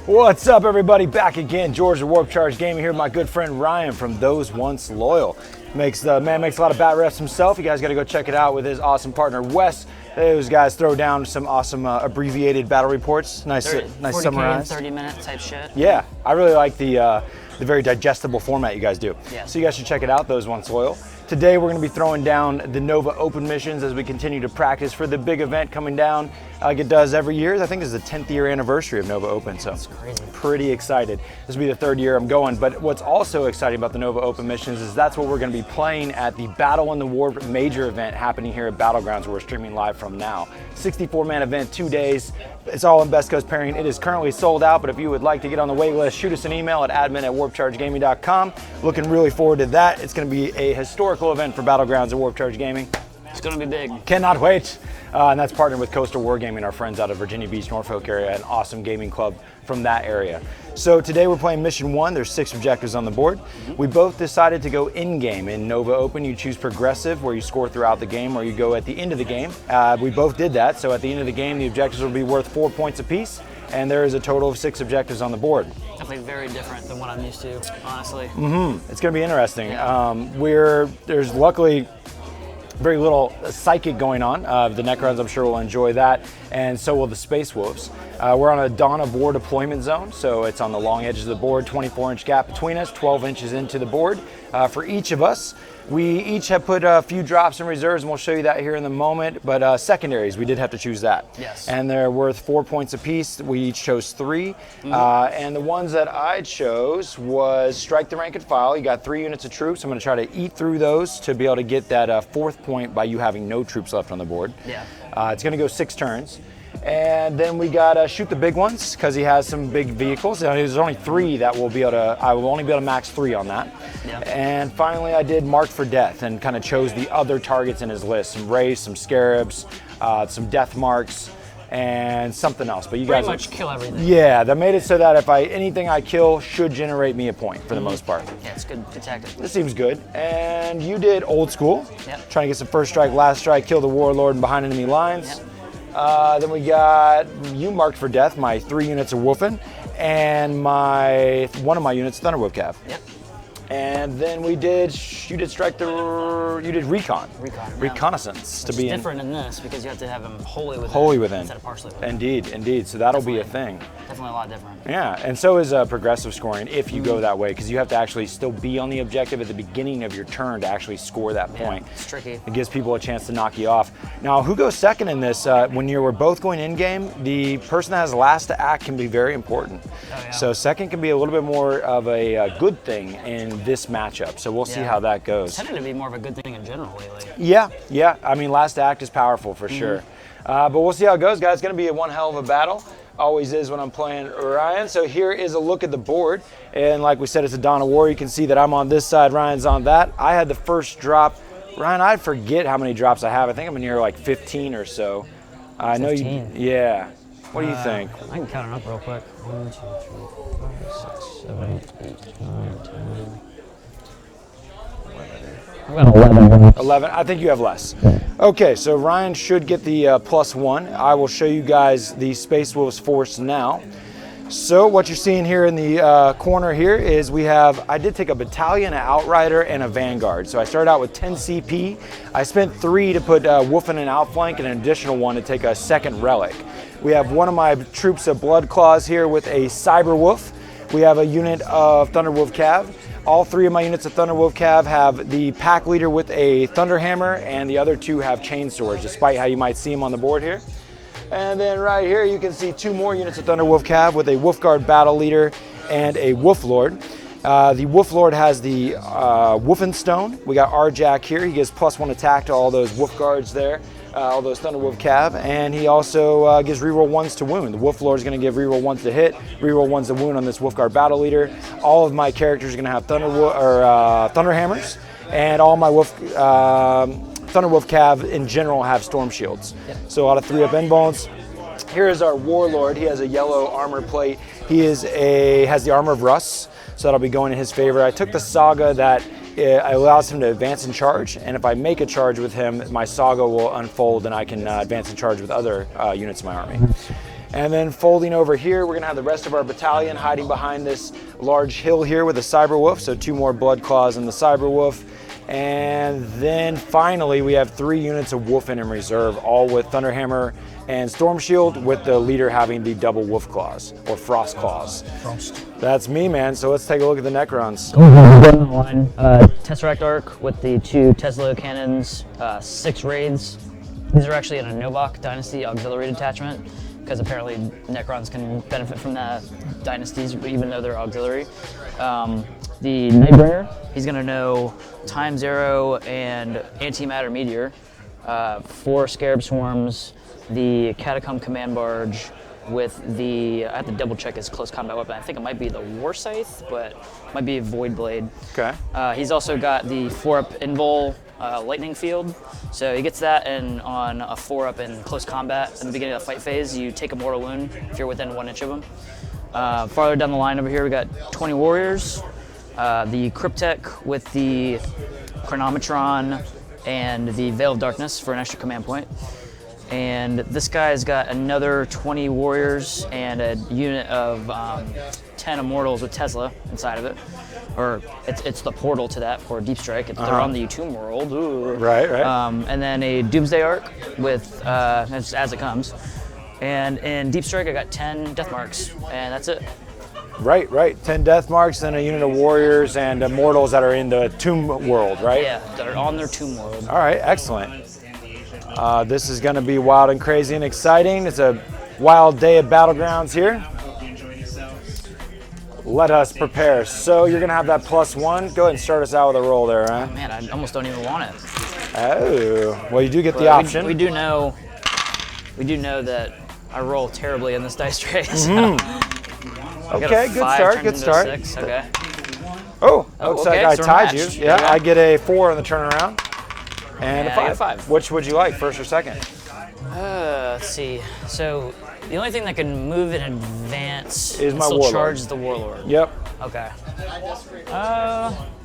What's up, everybody? Back again. George of Warp Charge Gaming here with my good friend Ryan from Those Once Loyal. Makes a lot of bat refs himself. You guys got to go check it out with his awesome partner Wes. Those guys throw down some awesome abbreviated battle reports. Nice 40k summarized. 30-minute type shit. Yeah, I really like the very digestible format you guys do. Yeah. So you guys should check it out, Those Once Loyal. Today we're going to be throwing down the Nova Open missions as we continue to practice for the big event coming down like it does every year. I think this is the 10th year anniversary of Nova Open, so that's crazy. Pretty excited. This will be the third year I'm going, but what's also exciting about the Nova Open missions is that's what we're going to be playing at the Battle in the Warp major event happening here at Battlegrounds, where we're streaming live from now. 64-man event, 2 days. It's all in Best Coast pairing. It is currently sold out, but if you would like to get on the wait list, shoot us an email at admin@warpchargegaming.com. Looking really forward to that. It's going to be a historical event for Battlegrounds at Warp Charge Gaming. It's going to be big. Cannot wait. And that's partnered with Coastal Wargaming, our friends out of Virginia Beach, Norfolk area, an awesome gaming club from that area. So today we're playing Mission 1. There's 6 objectives on the board. We both decided to go in-game. In Nova Open, you choose Progressive, where you score throughout the game, or you go at the end of the game. We both did that, so at the end of the game, the objectives will be worth 4 points apiece, and there is a total of 6 objectives on the board. Definitely very different than what I'm used to, honestly. It's going to be interesting. Yeah. There's luckily very little psychic going on. The Necrons, I'm sure, will enjoy that, and so will the Space Wolves. We're on a Dawn of War deployment zone, so it's on the long edges of the board, 24-inch gap between us, 12 inches into the board for each of us. We each have put a few drops in reserves, and we'll show you that here in the moment, but secondaries, we did have to choose that. Yes. And they're worth 4 points apiece. We each chose 3, and the ones that I chose was Strike the Rank and File. You got 3 units of troops. I'm going to try to eat through those to be able to get that 4th point by you having no troops left on the board. Yeah. It's going to go 6 turns. And then we got Shoot the Big Ones, because he has some big vehicles. There's only 3 that will be able to, I will only be able to max 3 on that. Yeah. And finally I did Mark for Death and kind of chose the other targets in his list. Some Rays, some Scarabs, some Death Marks, and something else. But you Pretty guys much kill everything. Yeah, that made it so that if anything I kill should generate me a point for the most part. Yeah, it's good tactic. This seems good. And you did Old School. Yep. Trying to get some first strike, last strike, kill the Warlord and behind enemy lines. Yep. Then we got you Marked for Death, my 3 units of Wulfen, and one of my units, Thunderwolf Cav. Yep. And then you did Recon. Reconnaissance. Which is different in this because you have to have them wholly within. Instead of partially within. Indeed. So that'll be a thing. Definitely a lot different. Yeah, and so is progressive scoring if you go that way, because you have to actually still be on the objective at the beginning of your turn to actually score that point. It's tricky. It gives people a chance to knock you off. Now, who goes second in this? When we're both going in-game, the person that has last to act can be very important. Oh, yeah. So second can be a little bit more of a good thing in this matchup. So we'll see how that goes. It's tended to be more of a good thing in general lately. Yeah. I mean, last to act is powerful for sure. But we'll see how it goes, guys. It's going to be one hell of a battle. Always is when I'm playing Ryan. So here is a look at the board. And like we said, it's a Dawn of War. You can see that I'm on this side, Ryan's on that. I had the first drop. Ryan, I forget how many drops I have. I think I'm near like 15 or so. I know you. Yeah. What do you think? I can count it up real quick. 1, 2, 3, 4, 5, 6, 7, 8, 9, 10. I've got 11. 11. I think you have less. Okay, so Ryan should get the +1. I will show you guys the Space Wolves force now. So what you're seeing here in the corner here is I did take a battalion, an outrider, and a vanguard. So I started out with 10 CP. I spent 3 to put Wulfen in outflank and an additional 1 to take a second relic. We have one of my troops of Blood Claws here with a Cyber Wolf. We have a unit of Thunderwolf Cav. All 3 of my units of Thunderwolf Cav have the pack leader with a Thunderhammer, and the other 2 have chain swords, despite how you might see them on the board here. And then right here you can see 2 more units of Thunderwolf Cav with a Wolfguard battle leader and a Wolf Lord. The Wolf Lord has the Wulfen Stone. We got Arjack here. He gives +1 attack to all those Wolf Guards there, all those Thunderwolf Cav, and he also gives reroll 1s to wound. The Wolf Lord is going to give reroll 1s to hit, reroll 1s to wound on this Wolfguard battle leader. All of my characters are going to have Thunderhammers, and all my Thunderwolf Cav in general have Storm Shields. Yep. So a lot of 3-up end bones. Here is our Warlord. He has a yellow armor plate. He has the Armor of Rust, so that'll be going in his favor. I took the Saga that allows him to advance and charge, and if I make a charge with him, my Saga will unfold and I can advance and charge with other units in my army. And then folding over here, we're gonna have the rest of our battalion hiding behind this large hill here with a Cyberwolf. So 2 more Blood Claws and the Cyberwolf. And then finally, we have 3 units of Wulfen in reserve, all with Thunderhammer and Storm Shield, with the leader having the double Wolf Claws, or Frost Claws. Frost. That's me, man. So let's take a look at the Necrons. Line. Tesseract Arc with the 2 Tesla cannons, 6 raids. These are actually in a Novak Dynasty auxiliary detachment, because apparently Necrons can benefit from that dynasties, even though they're auxiliary. The Nightbringer, he's going to know Time Zero and Antimatter Meteor, 4 Scarab Swarms, the Catan Command Barge with the, I have to double check his close combat weapon. I think it might be the War Scythe, but it might be a Void Blade. Okay. He's also got the 4-up Invul Lightning Field. So he gets that, and on a 4-up in close combat in the beginning of the fight phase, you take a mortal wound if you're within 1 inch of him. Farther down the line over here, we got 20 Warriors. The Cryptek with the Chronometron and the Veil of Darkness for an extra command point. And this guy's got another 20 Warriors and a unit of 10 Immortals with Tesla inside of it. Or it's the portal to that for Deep Strike. They're on the Tomb World. Ooh. Right. And then a Doomsday Arc with, as it comes. And in Deep Strike, I got 10 Death Marks, and that's it. Right. 10 Death Marks, then a unit of Warriors and Immortals that are in the Tomb World, right? Yeah, that are on their Tomb World. All right, excellent. This is going to be wild and crazy and exciting. It's a wild day of Battlegrounds here. Let us prepare. So you're going to have that +1. Go ahead and start us out with a roll there, huh? Man, I almost don't even want it. Oh, well, you do get the option. We do know that I roll terribly in this dice tray. So. Okay, good start. 6. Okay. Oh, looks like I so we're tied you. matched. Yeah, Okay. I get a 4 on the turnaround. And Yeah, I a get 5. 5. Which would you like, first or second? Let's see. So the only thing that can move in advance Is and my still Warlord. charge the Warlord. Yep. Okay.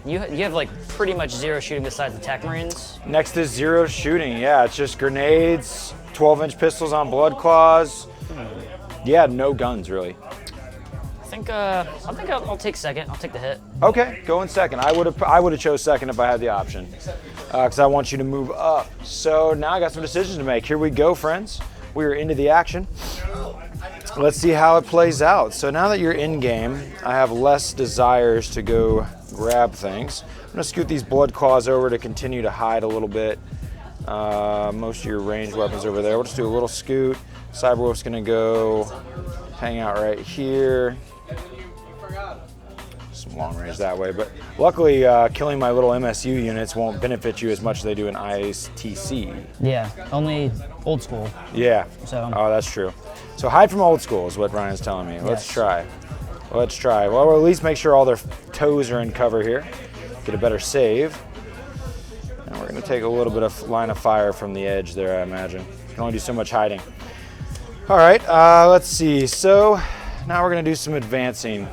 You have like pretty much 0 shooting besides attack Marines. Next is 0 shooting. Yeah, it's just grenades, 12-inch pistols on Blood Claws. Yeah, no guns really. I think I'll take second. I'll take the hit. Okay, go in second. I would have chose second if I had the option, because I want you to move up. So now I got some decisions to make. Here we go, friends. We are into the action. Let's see how it plays out. So now that you're in game, I have less desires to go grab things. I'm gonna scoot these Blood Claws over to continue to hide a little bit. Most of your ranged weapons over there. We'll just do a little scoot. Cyberwolf's gonna go hang out right here. Some long range that way, but luckily killing my little MSU units won't benefit you as much as they do in ISTC. Yeah, only old school. Yeah. So. Oh, that's true. So hide from old school is what Ryan's telling me. Let's try. Well, we'll at least make sure all their toes are in cover here. Get a better save. And we're going to take a little bit of line of fire from the edge there, I imagine. You can only do so much hiding. All right, let's see. So now we're going to do some advancing.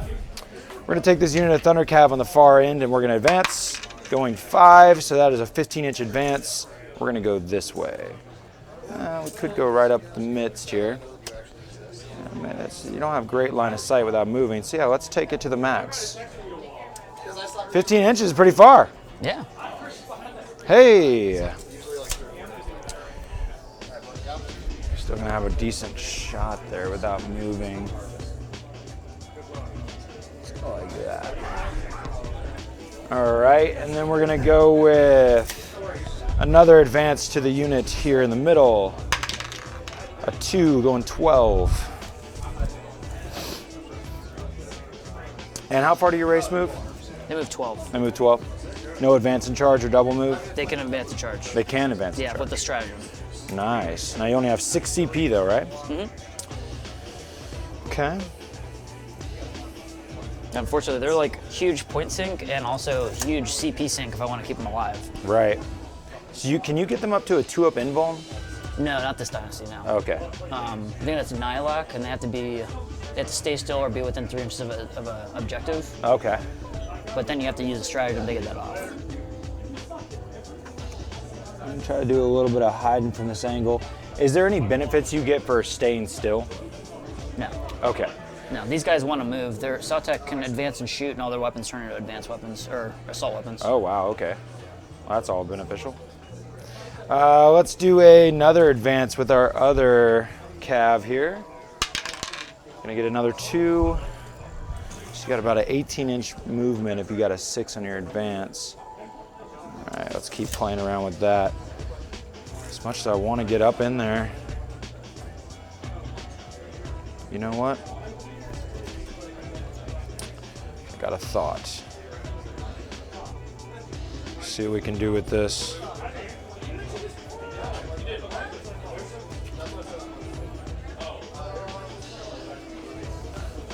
We're going to take this unit of Thunder Cav on the far end, and we're going to advance, going 5, so that is a 15-inch advance. We're going to go this way. We could go right up the midst here. You don't have great line of sight without moving. So yeah, let's take it to the max. 15 inches is pretty far. Yeah. Hey. Still gonna have a decent shot there without moving. Like that. All right, and then we're gonna go with another advance to the unit here in the middle. A 2 going 12. And how far do your race move? They move 12. They move 12. No advance and charge or double move? They can advance and charge. They can advance and Yeah, charge. with the stratagem. Nice. Now you only have 6 CP though, right? Mm-hmm. Okay. Unfortunately, they're like huge point sink and also huge CP sink if I want to keep them alive. Right. So can you get them up to a 2-up invuln? No, not this dynasty now. Okay. I think that's Nihilak, and they have to stay still or be within 3 inches of an objective. Okay. But then you have to use a stratagem to get that off. I'm gonna try to do a little bit of hiding from this angle. Is there any benefits you get for staying still? Okay. No, these guys want to move. Their Sautek can advance and shoot, and all their weapons turn into advanced weapons, or assault weapons. Oh, wow, okay. Well, that's all beneficial. Let's do another advance with our other Cav here. Gonna get another 2. So you got about an 18-inch movement if you got a 6 on your advance. All right, let's keep playing around with that. As much as I want to get up in there. You know what? I got a thought. See what we can do with this.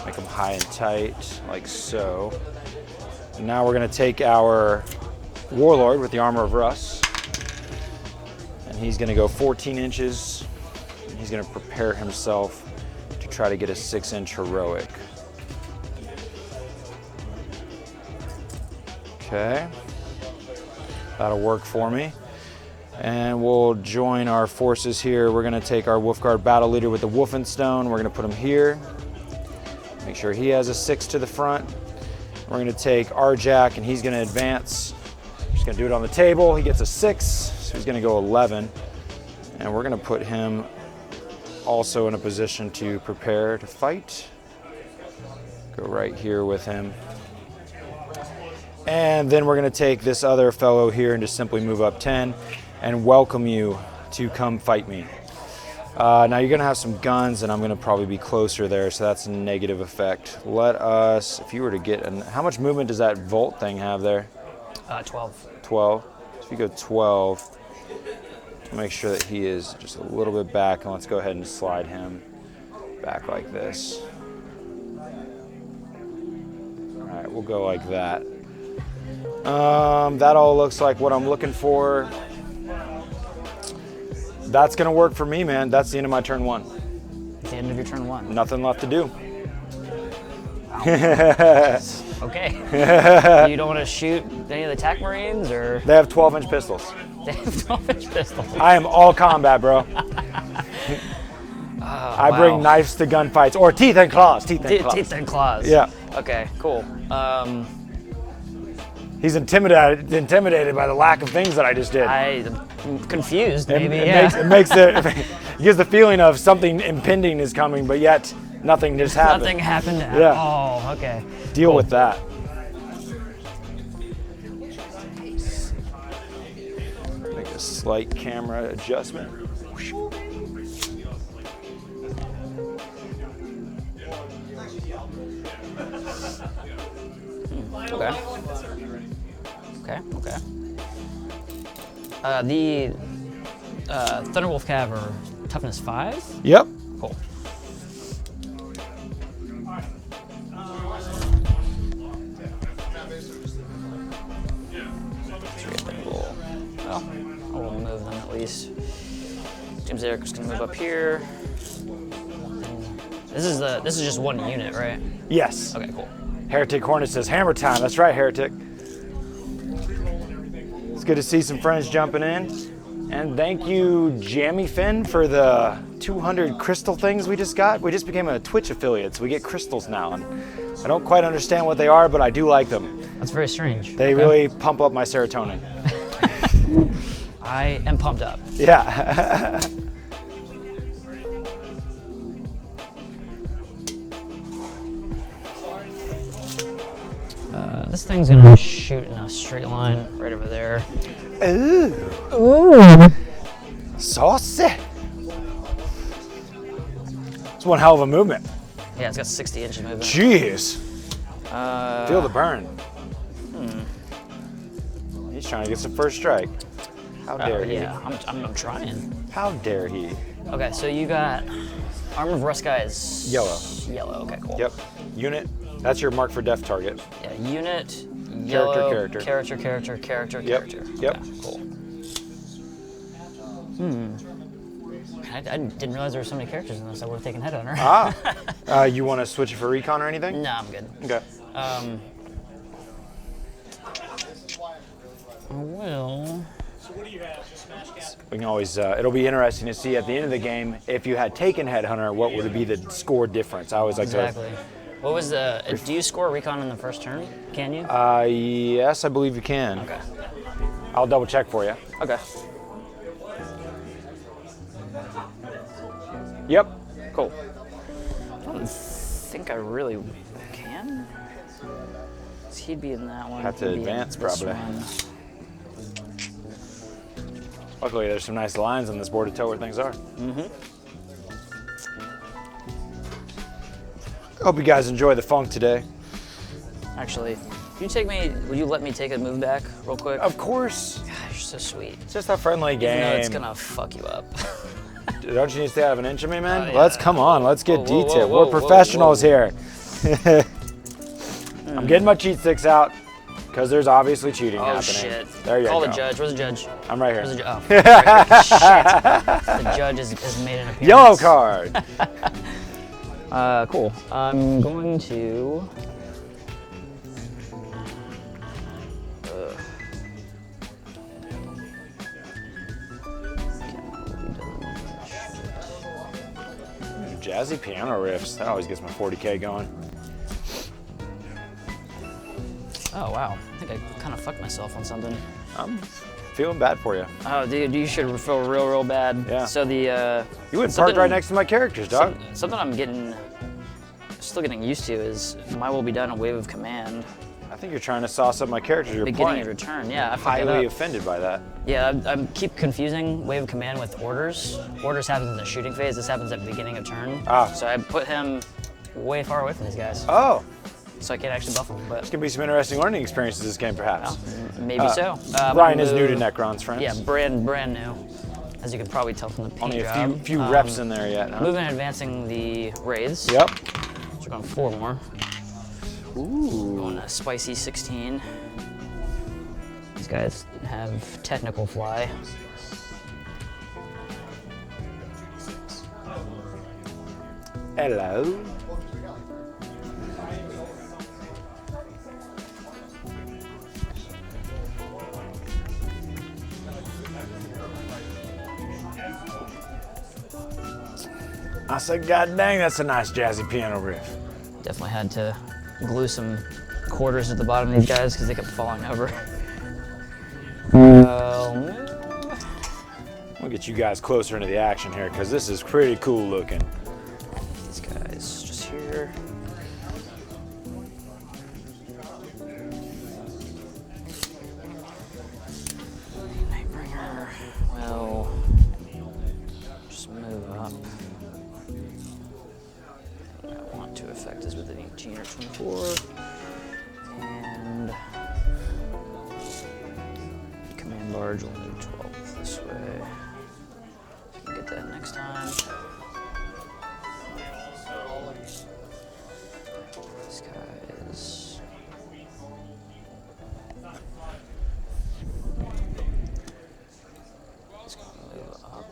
Make them high and tight, like so. And now we're gonna take our Warlord with the Armor of Rust, and he's gonna go 14 inches. And he's gonna prepare himself to try to get a 6-inch heroic. Okay, that'll work for me. And we'll join our forces here. We're gonna take our Wolfguard Battle Leader with the Wulfen Stone. We're gonna put him here. Make sure he has a 6 to the front. We're gonna take our Jack and he's gonna advance. Just gonna do it on the table. He gets a 6, so he's gonna go 11. And we're gonna put him also in a position to prepare to fight. Go right here with him. And then we're gonna take this other fellow here and just simply move up 10 and welcome you to come fight me. Now you're gonna have some guns and I'm gonna probably be closer there, so that's a negative effect. Let us, if you were to get, how much movement does that Volt thing have there? 12. 12. So if you go 12, make sure that he is just a little bit back, and let's go ahead and slide him back like this. All right, we'll go like that. That all looks like what I'm looking for. That's gonna work for me, man. That's the end of my turn 1. It's the end of your turn 1. Nothing left to do. Okay. You don't want to shoot any of the attack marines, or? They have 12-inch pistols. They have 12-inch pistols. I am all combat, bro. I bring knives to gunfights, or teeth and claws. Teeth and claws. Yeah. Okay, cool. He's intimidated by the lack of things that I just did. I'm confused, maybe. It gives the feeling of something impending is coming, but yet nothing just happened. Nothing happened. Yeah. Oh, okay. Deal with that. Make a slight camera adjustment. Okay. The Thunderwolf Cav are toughness 5? Yep. Cool. We'll move them at least. James Eric's gonna move up here. This is just one unit, right? Yes. Okay, cool. Heretic Hornet says, hammer time. That's right, Heretic. It's good to see some friends jumping in. And thank you, Jammy Finn, for the 200 crystal things we just got. We just became a Twitch affiliate, so we get crystals now. And I don't quite understand what they are, but I do like them. That's very strange. They really pump up my serotonin. I am pumped up. Yeah. This thing's gonna shoot in a straight line right over there. Ooh. Ooh. Saucy. It's one hell of a movement. Yeah, it's got 60 inches movement. Jeez. Feel the burn. He's trying to get some first strike. How dare he? Yeah, I'm trying. How dare he? Okay, so you got Armor of Rust guys. Yellow. Yellow, okay, cool. Yep. Unit. That's your mark for death target. Yeah, unit, yellow, character. Character. Yep. Okay, cool. I didn't realize there were so many characters in this. I would have taken Headhunter. You want to switch it for recon or anything? No, I'm good. Okay. I will heads. We can always, it'll be interesting to see at the end of the game, if you had taken Headhunter, what would be the score difference? I always like Exactly. What was the, do you score recon in the first turn? Can you? Yes, I believe you can. Okay. I'll double check for you. Okay. Yep. Cool. I don't think I really can. He'd be in that one. Have to advance, probably. Luckily, there's some nice lines on this board to tell where things are. Hope you guys enjoy the funk today. Actually, would you let me take a move back real quick? Of course. God, you're so sweet. It's just a friendly game. Even though it's gonna fuck you up. Don't you need to stay out of an inch of me, man? Yeah. Let's come on. Let's get Whoa, detailed. whoa, We're professionals here. I'm getting my cheat sticks out because there's obviously cheating happening. Shit. There you Call go. the judge. Where's the judge? I'm right here. Where's the judge? Oh, right. Shit. The judge has made an appearance. Yellow card. Cool. I'm going to. Jazzy piano riffs. That always gets my 40k going. Oh wow. I think I kind of fucked myself on something. I'm feeling bad for you. Oh, dude, you should feel real bad. Yeah. So the You went parked right next to my characters, dog. Something I'm still getting used to is my will be done a wave of command. I think you're trying to sauce up my characters you're Beginning playing. of return. Yeah, I fucked that Highly up. offended by that. Yeah, I keep confusing wave of command with orders. Orders happens in the shooting phase. This happens at the beginning of turn. Ah. So I put him way far away from these guys. Oh, So I can't actually buff him. But there's gonna be some interesting learning experiences this game, perhaps. maybe so. Ryan is new to Necrons, friends. Yeah, brand new. As you can probably tell from the paint Only a job. few reps in there yet, huh? Moving and advancing the wraiths. Yep. So we're going 4 more. Ooh. Going a spicy 16. These guys have technical fly. Hello. I said, God dang, that's a nice jazzy piano riff. Definitely had to glue some quarters at the bottom of these guys because they kept falling over. We'll get you guys closer into the action here because this is pretty cool looking. These guys just here. Nightbringer will just move up. I want to affect is within 18 or 24. And command large will move 12 this way. I can get that next time. This guy is he's gonna move up.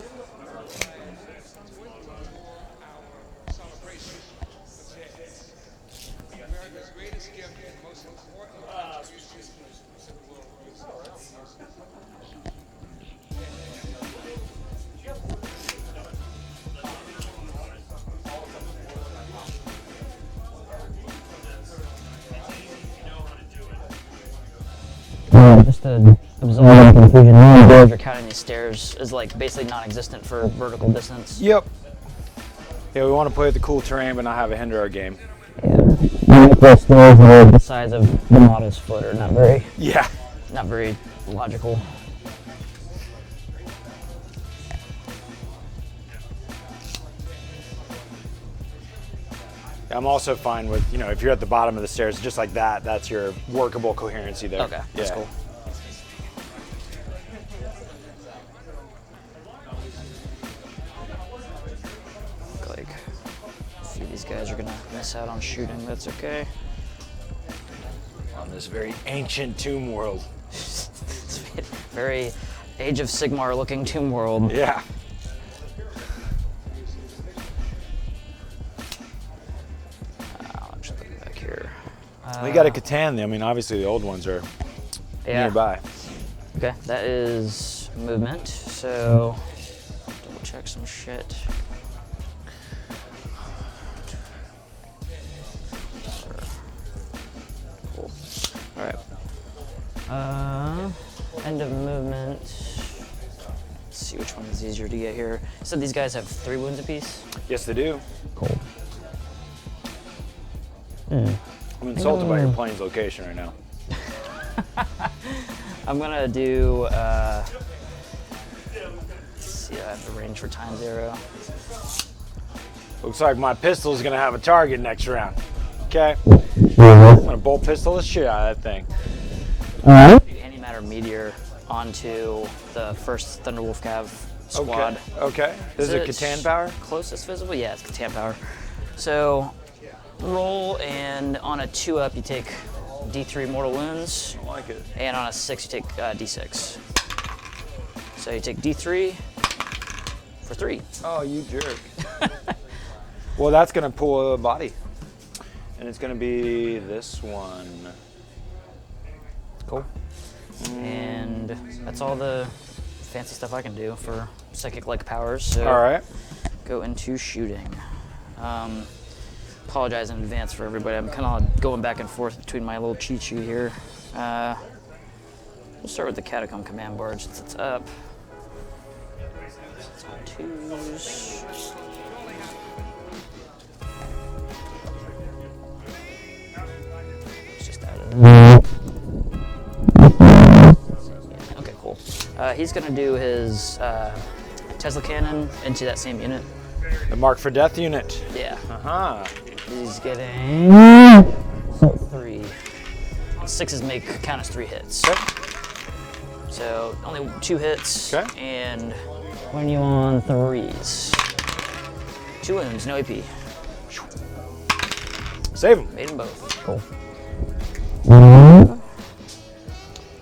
Just to absorb the confusion, no boards are counting these stairs is like basically non-existent for vertical distance. Yep. Yeah, we want to play with the cool terrain but not have it hinder our game. Yeah. The stairs are the size of the model's foot are not very logical. I'm also fine with, if you're at the bottom of the stairs, just like that, that's your workable coherency there. Okay, that's cool. Look like a few of these guys are gonna miss out on shooting, that's okay. On this very ancient tomb world. It's very Age of Sigmar looking tomb world. Yeah. Actually, looking back here. We got a Catan. I mean, obviously the old ones are nearby. Okay, that is movement. So, double check some shit. Cool. All right. End of movement. Let's see which one is easier to get here. So these guys have 3 wounds apiece? Yes, they do. Cool. I'm insulted by your plane's location right now. I'm gonna do, let's see, I have the range for times arrow. Looks like my pistol is gonna have a target next round. Okay? I'm gonna bolt pistol the shit out of that thing. Antimatter meteor onto the first Thunderwolf Cav squad. Okay. This is a Catan power? Closest visible? Yeah, it's Catan power. So roll, and on a 2-up you take D3 mortal wounds. I like it. And on a 6 you take D6. So you take D3 for 3. Oh, you jerk. Well, that's gonna pull a body. And it's gonna be this one. Cool. And that's all the fancy stuff I can do for psychic-like powers. So All right. go into shooting. Apologize in advance for everybody. I'm kind of going back and forth between my little cheat sheet here. We'll start with the Catan Command barge since it's up. It's on 2s. It's just out of there. Okay, cool. He's gonna do his Tesla cannon into that same unit. The Mark for Death unit. Yeah. Uh-huh. He's getting 3. 6s count as 3 hits. Okay. So only 2 hits. Okay. And when you on 3s, 2 wounds, no AP. Save them. Made them both. Cool.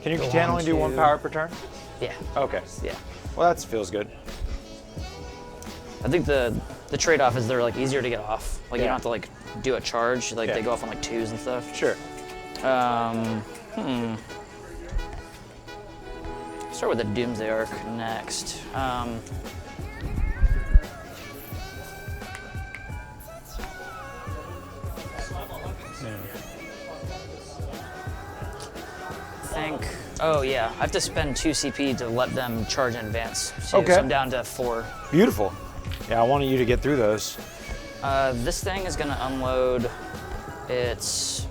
Can you Go Catan on only do 1 to- power per turn? Yeah. Okay. Yeah. Well, that feels good. I think the trade-off is they're like easier to get off. Like you Yeah. don't have to like do a charge. Like Yeah. they go off on like 2s and stuff. Sure. Start with the Doomsday Arc next. Oh yeah, I have to spend 2 CP to let them charge in advance. So Okay. I'm down to 4. Beautiful. Yeah, I wanted you to get through those. This thing is gonna unload. It's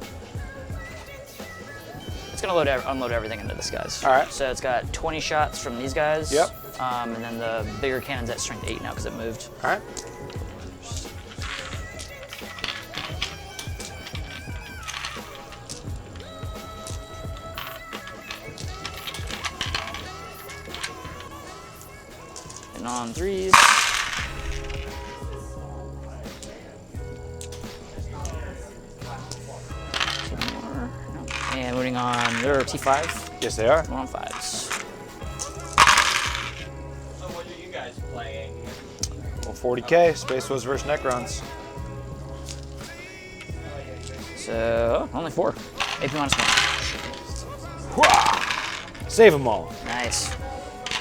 gonna unload everything into this guys. All right. So it's got 20 shots from these guys. Yep. And then the bigger cannon's at strength 8 now because it moved. All right. And on 3s. And moving on, they're T5. Yes, they are. We're on 5s. So what are you guys playing? Well, 40k, Space Wolves versus Necrons. So, only 4. AP minus 1. Save them all. Nice.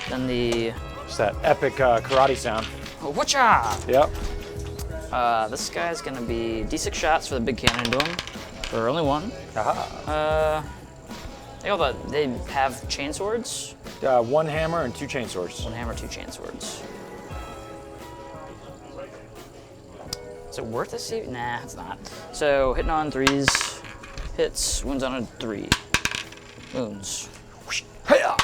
Then the Just that epic karate sound. whatcha! Yep. This guy's gonna be D6 shots for the big cannon into him. For only 1. Aha. They have chain swords. 1 hammer and 2 chain swords. 1 hammer, 2 chain swords. Is it worth a CV? Nah, it's not. So hitting on 3s, hits, wounds on a 3. Wounds. Hey-ya!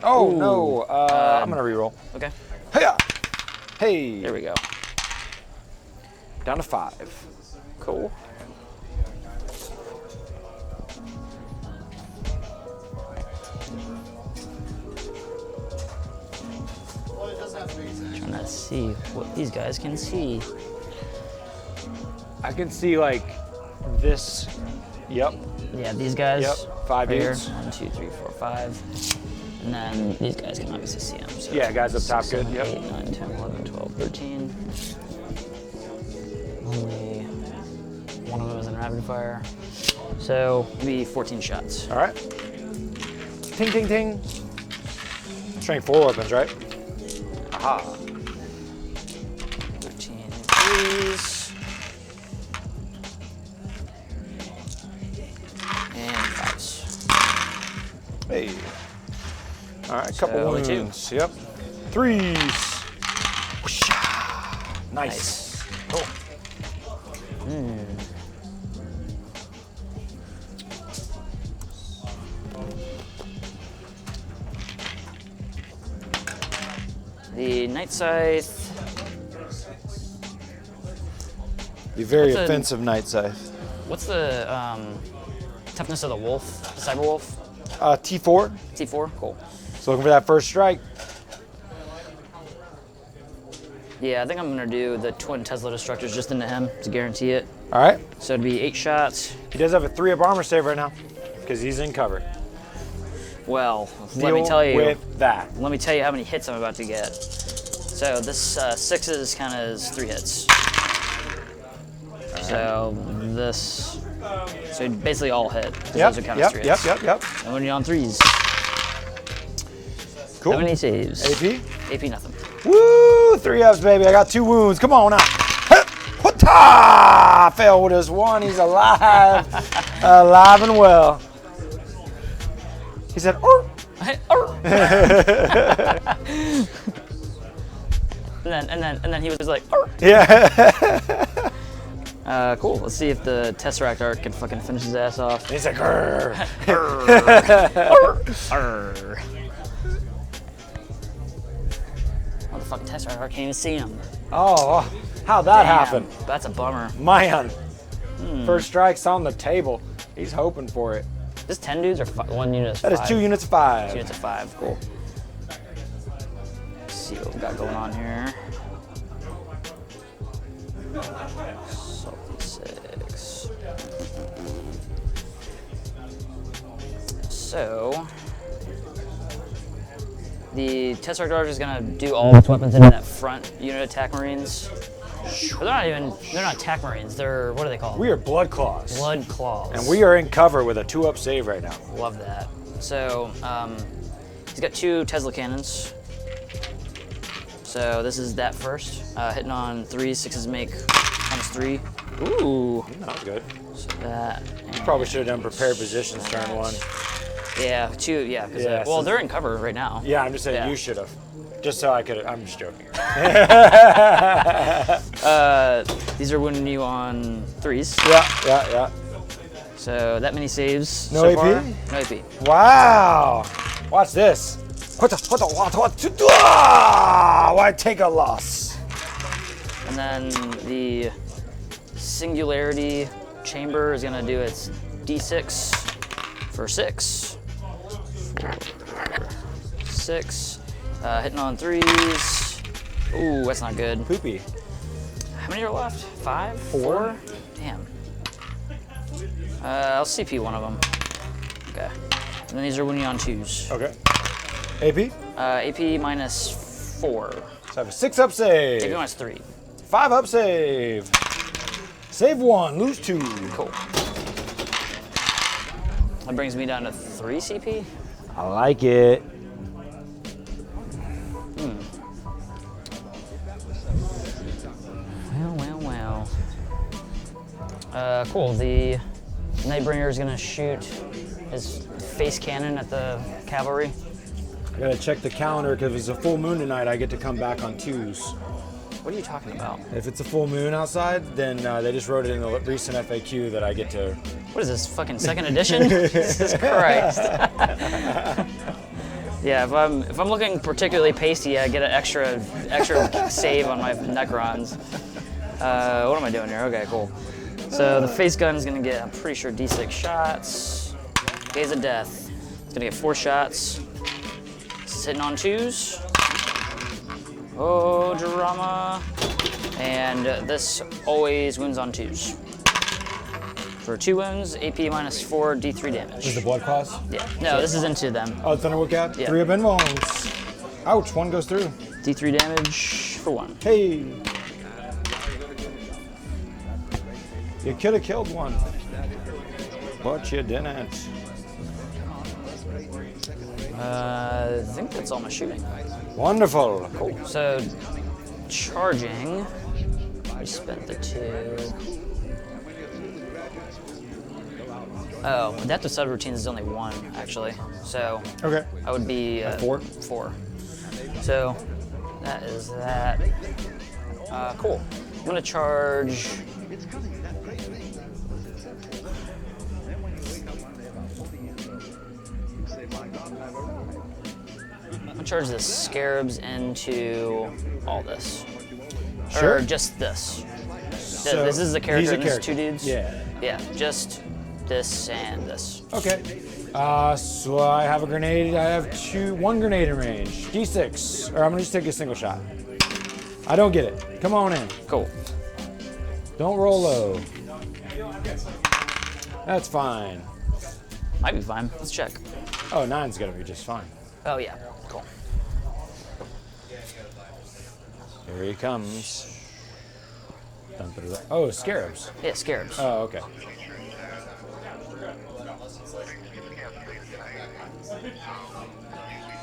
Oh Ooh. no, I'm gonna reroll. Okay, Hey-ya! Hey! there we go. Down to 5. Cool. Trying to see what these guys can see. I can see like this. Yep. Yeah, these guys. Yep, 5 right here. dudes. 1, 2, 3, 4, 5. And then these guys can obviously see them. So Yeah, guys up top, 6, good, yep. 8, 9, 10, 11, 12, 13. Only one of them is in rapid fire. So maybe 14 shots. All right. Ting, ting, ting. Strength 4 weapons, right? Haha. 15 threes. And fives. Hey. All right, couple only two. wounds. Yep. Threes. Whoosh-ah. Nice. Cool. The Night Scythe. The very What's a- offensive Night Scythe. What's the toughness of the wolf? The cyber wolf? T4. T4? Cool. So looking for that first strike. Yeah, I think I'm gonna do the twin Tesla destructors just into him to guarantee it. All right. So it'd be 8 shots. He does have a 3-up armor save right now because he's in cover. Well, let Deal me tell you. with that. Let me tell you how many hits I'm about to get. So this 6 is kind of 3 hits. So this, so basically all hit. Yep, Those are counted as 3 hits. yep. And when you're on 3s, Cool. 70 saves. AP. AP nothing. Woo! 3-ups, baby. I got 2 wounds. Come on now. Hutta! Fail with his 1. He's alive. Alive and well. He said, "Oh." and then he was like, "Arr." Yeah. Cool. Let's see if the Tesseract Art can fucking finish his ass off. He's like, "Grr." Arr. Motherfucking Tesseract Art can't even see him. Oh, how'd that Damn, happen? That's a bummer. Man. First strike's on the table. He's hoping for it. This 10 dudes or 1 unit? That is 2 units of 5. 2 units of 5. Cool. Let's see what we got going on here. Salty 6. So the Tesseract Dart is gonna do all its weapons into that front unit attack marines. But they're not attack marines, they're, what are they called? We are Blood Claws. Blood Claws. And we are in cover with a 2-up save right now. Love that. So, he's got 2 Tesla cannons. So this is that first. Hitting on 3s, 6s make -3. Ooh. That was good. So that. Probably should have done prepared positions turn 1. Yeah, 2, yeah. Cause, Yeah, well, so- they're in cover right now. Yeah, I'm just saying Yeah. you should have. Just so I could, I'm just joking. These are winning you on 3s. Yeah. So that many saves No so AP? far. No AP. Wow. Watch this. What? Why take a loss? And then the Singularity Chamber is gonna do its D6 for 6. 6. Hitting on 3s. Ooh, that's not good. Poopy. How many are left? 5? 4? Damn. I'll CP one of them. Okay. And then these are winning on 2s. Okay. AP? AP -4. So I have a 6-up save. AP -3. 5-up save. Save 1, lose 2. Cool. That brings me down to 3 CP. I like it. Well. Cool. The Nightbringer is gonna shoot his face cannon at the cavalry. I gotta check the calendar because if it's a full moon tonight, I get to come back on 2s. What are you talking about? If it's a full moon outside, then they just wrote it in the recent FAQ that I get to. What is this, fucking 2nd edition? Jesus Christ. Yeah, if I'm looking particularly pasty, I get an extra save on my Necrons. What am I doing here? Okay, cool. So the face gun is gonna get, I'm pretty sure, D6 shots. Gaze of Death. It's gonna get 4 shots. Sitting on 2s. Oh, drama. And this always wins on 2s. For 2 wounds, AP -4, D3 damage. Is the blood claws? Yeah. No, this is into them. Oh, Thunderwood Cat? Yeah. 3 up in wounds. Ouch, 1 goes through. D3 damage for 1. Hey. You could have killed 1. But you didn't. I think that's all my shooting. Wonderful. Cool. So, charging, we spent the 2. Oh, adaptive subroutines is only 1, actually. So, Okay. I would be 4? 4. So, that is that. Cool. I'm gonna charge. I'm gonna charge the scarabs into all this. Sure. Or just this. So This is the character, he's a and this is character. 2 dudes? Yeah. Yeah, just this and this. Okay. So I have a grenade. I have 1 grenade in range. D6. Or I'm gonna just take a single shot. I don't get it. Come on in. Cool. Don't roll low. That's fine. Might be fine. Let's check. Oh, 9's gonna be just fine. Oh, yeah. Cool. Here he comes. Oh, scarabs. Yeah, scarabs. Oh, okay.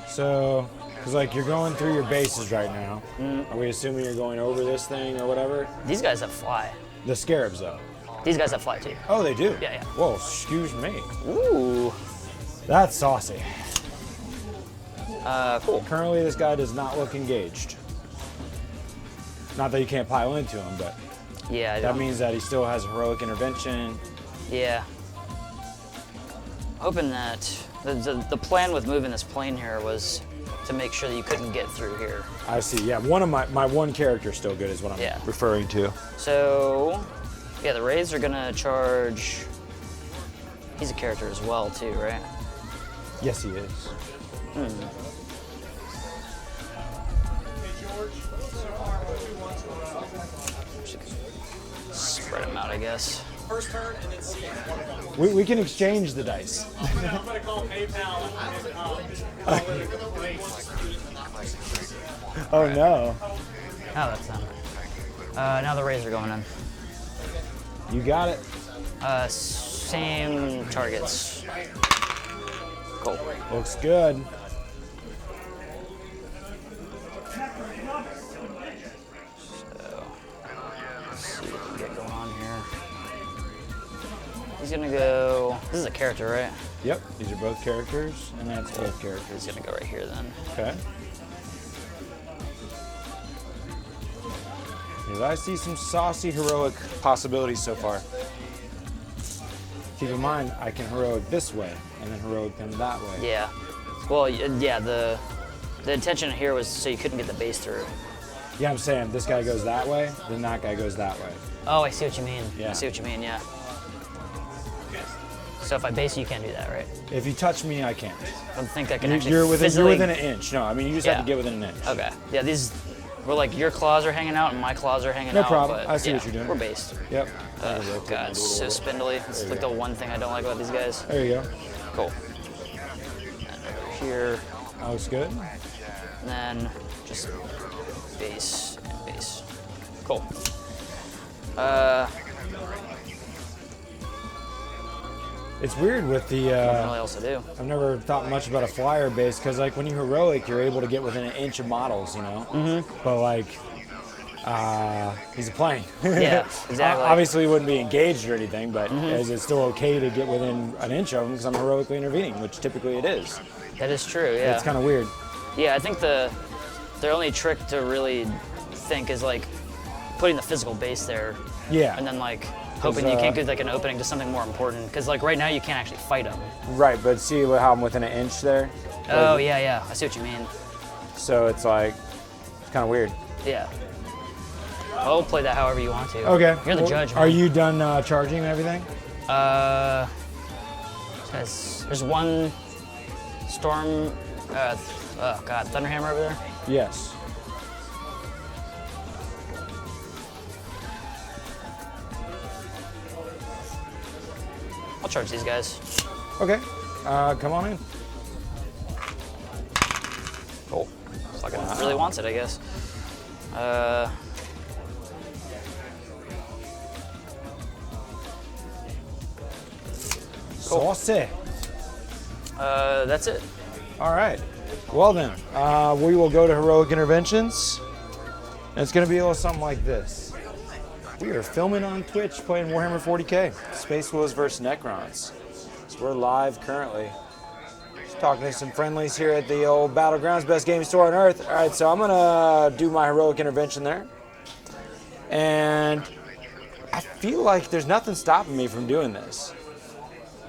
So, because like you're going through your bases right now. Are we assuming you're going over this thing or whatever? These guys that fly. The scarabs, though. These guys that fly too. Oh, they do? Yeah, yeah. Whoa, excuse me. Ooh. That's saucy. Cool. Currently, this guy does not look engaged. Not that you can't pile into him, but Yeah, I that don't- means that he still has heroic intervention. Yeah. Hoping that the plan with moving this plane here was to make sure that you couldn't get through here. I see. Yeah, one of my one character is still good is what I'm Yeah. referring to. So, yeah, the Rays are gonna charge. He's a character as well, too, right? Yes, he is. Spread them out, I guess. First turn and then see one. We can exchange the dice. I'm gonna call PayPal Oh no. Oh, that's them. Now the Rays are going in. You got it. Same targets. Cool. Looks good. So, let's see what we can get going on here. He's gonna go. This is a character, right? Yep, these are both characters, and that's both characters. He's gonna go right here then. Okay. Because I see some saucy heroic possibilities so far. Keep in mind, I can heroic this way, and then heroic them that way. Yeah. Well, yeah. The intention here was so you couldn't get the base through. Yeah, I'm saying this guy goes that way, then that guy goes that way. Oh, I see what you mean. Yeah. I see what you mean. Yeah. So if I base you, can't do that, right? If you touch me, I can't. I don't think I can actually. You're within physically... an inch. No, I mean you just have Yeah. to get within an inch. Okay. Yeah, these. We're like your claws are hanging out and my claws are hanging No out. problem. But I see yeah, what you're doing. We're based. Yep. God, it's so spindly. It's like the one thing I don't like about these guys. There you go. Cool. And over here, That looks good. and then just base and base. Cool. It's weird with the. Nothing really else to do. I've never thought much about a flyer base because, like, when you heroic, you're able to get within an inch of models, you know. Mm-hmm. But like, he's a plane. Yeah, exactly. Obviously, he wouldn't be engaged or anything, but is it still okay to get within an inch of him because I'm heroically intervening, which typically it is. That is true. Yeah. It's kind of weird. Yeah, I think the only trick to really think is like putting the physical base there, Yeah. and then like hoping you can't get like an opening to something more important. Because like right now you can't actually fight them. Right, but see how I'm within an inch there. Oh yeah, I see what you mean. So it's like, it's kind of weird. Yeah. I'll play that however you want to. Okay. You're the judge, man. Are you done charging and everything? There's one storm. Oh God, Thunderhammer over there. Yes. I'll charge these guys. Okay. Come on in. Cool. Fucking really wants it, I guess. Saucy. That's it. All right. Well then, we will go to heroic interventions. And it's going to be a little something like this. We are filming on Twitch playing Warhammer 40k, Space Wolves versus Necrons. So we're live currently. Just talking to some friendlies here at the old Battlegrounds, best game store on earth. All right, so I'm going to do my heroic intervention there. And I feel like there's nothing stopping me from doing this.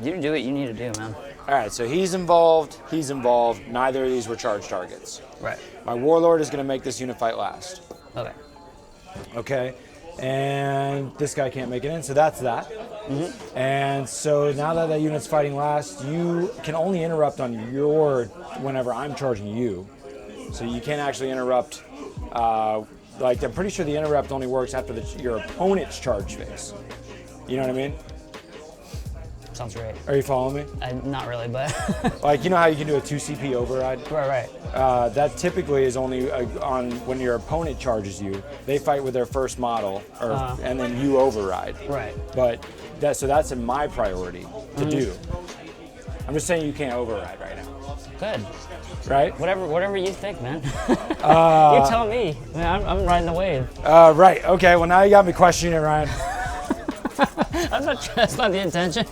You do what you need to do, man. All right, so he's involved. Neither of these were charged targets. Right. My Warlord is going to make this unit fight last. Okay. Okay, and this guy can't make it in, so that's that. Mm-hmm. And so now that that unit's fighting last, you can only interrupt on your whenever I'm charging you. So you can't actually interrupt. Like I'm pretty sure the interrupt only works after your opponent's charge phase. You know what I mean? Sounds great. Are you following me? Not really, but like you know how you can do a 2 CP override? right. That typically is only on when your opponent charges you. They fight with their first model, and then you override. Right. But that's in my priority to do. I'm just saying you can't override right now. Good. Right? Whatever you think, man. You tell me. Man, I'm riding the wave. Right. Okay. Well, now you got me questioning it, Ryan. That's not the intention.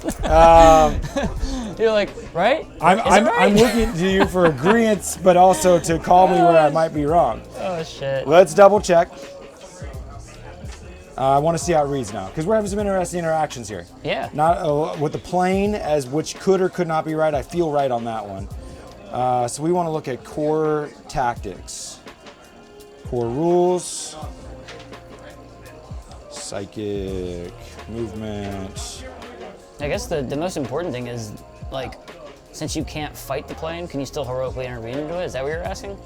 You're like, right? I'm looking to you for agreeance, but also to call me where I might be wrong. Oh shit. Let's double check. I want to see how it reads now, because we're having some interesting interactions here. Yeah. Not with the plane, as which could or could not be right. I feel right on that one. So we want to look at core tactics, core rules, psychic, movement. I guess the most important thing is, like, since you can't fight the plane, can you still heroically intervene into it? Is that what you're asking?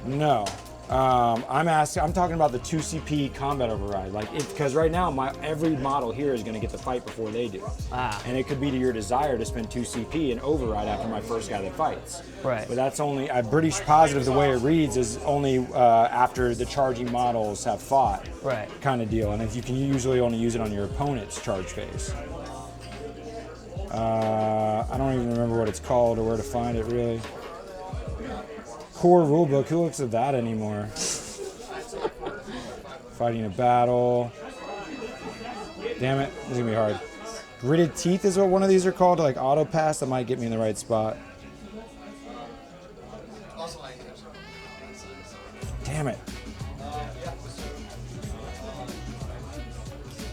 No. I'm talking about the 2 CP combat override. Like, because right now every model here is going to get the fight before they do. And it could be to your desire to spend 2 CP and override after my first guy that fights. Right. But that's only, I'm pretty positive the way it reads is only after the charging models have fought. Right. Kind of deal. And if you can usually only use it on your opponent's charge phase. I don't even remember what it's called or where to find it really. Core rulebook, who looks at that anymore? Fighting a battle. Damn it, this is gonna be hard. Gritted teeth is what one of these are called, like auto pass. That might get me in the right spot. Damn it.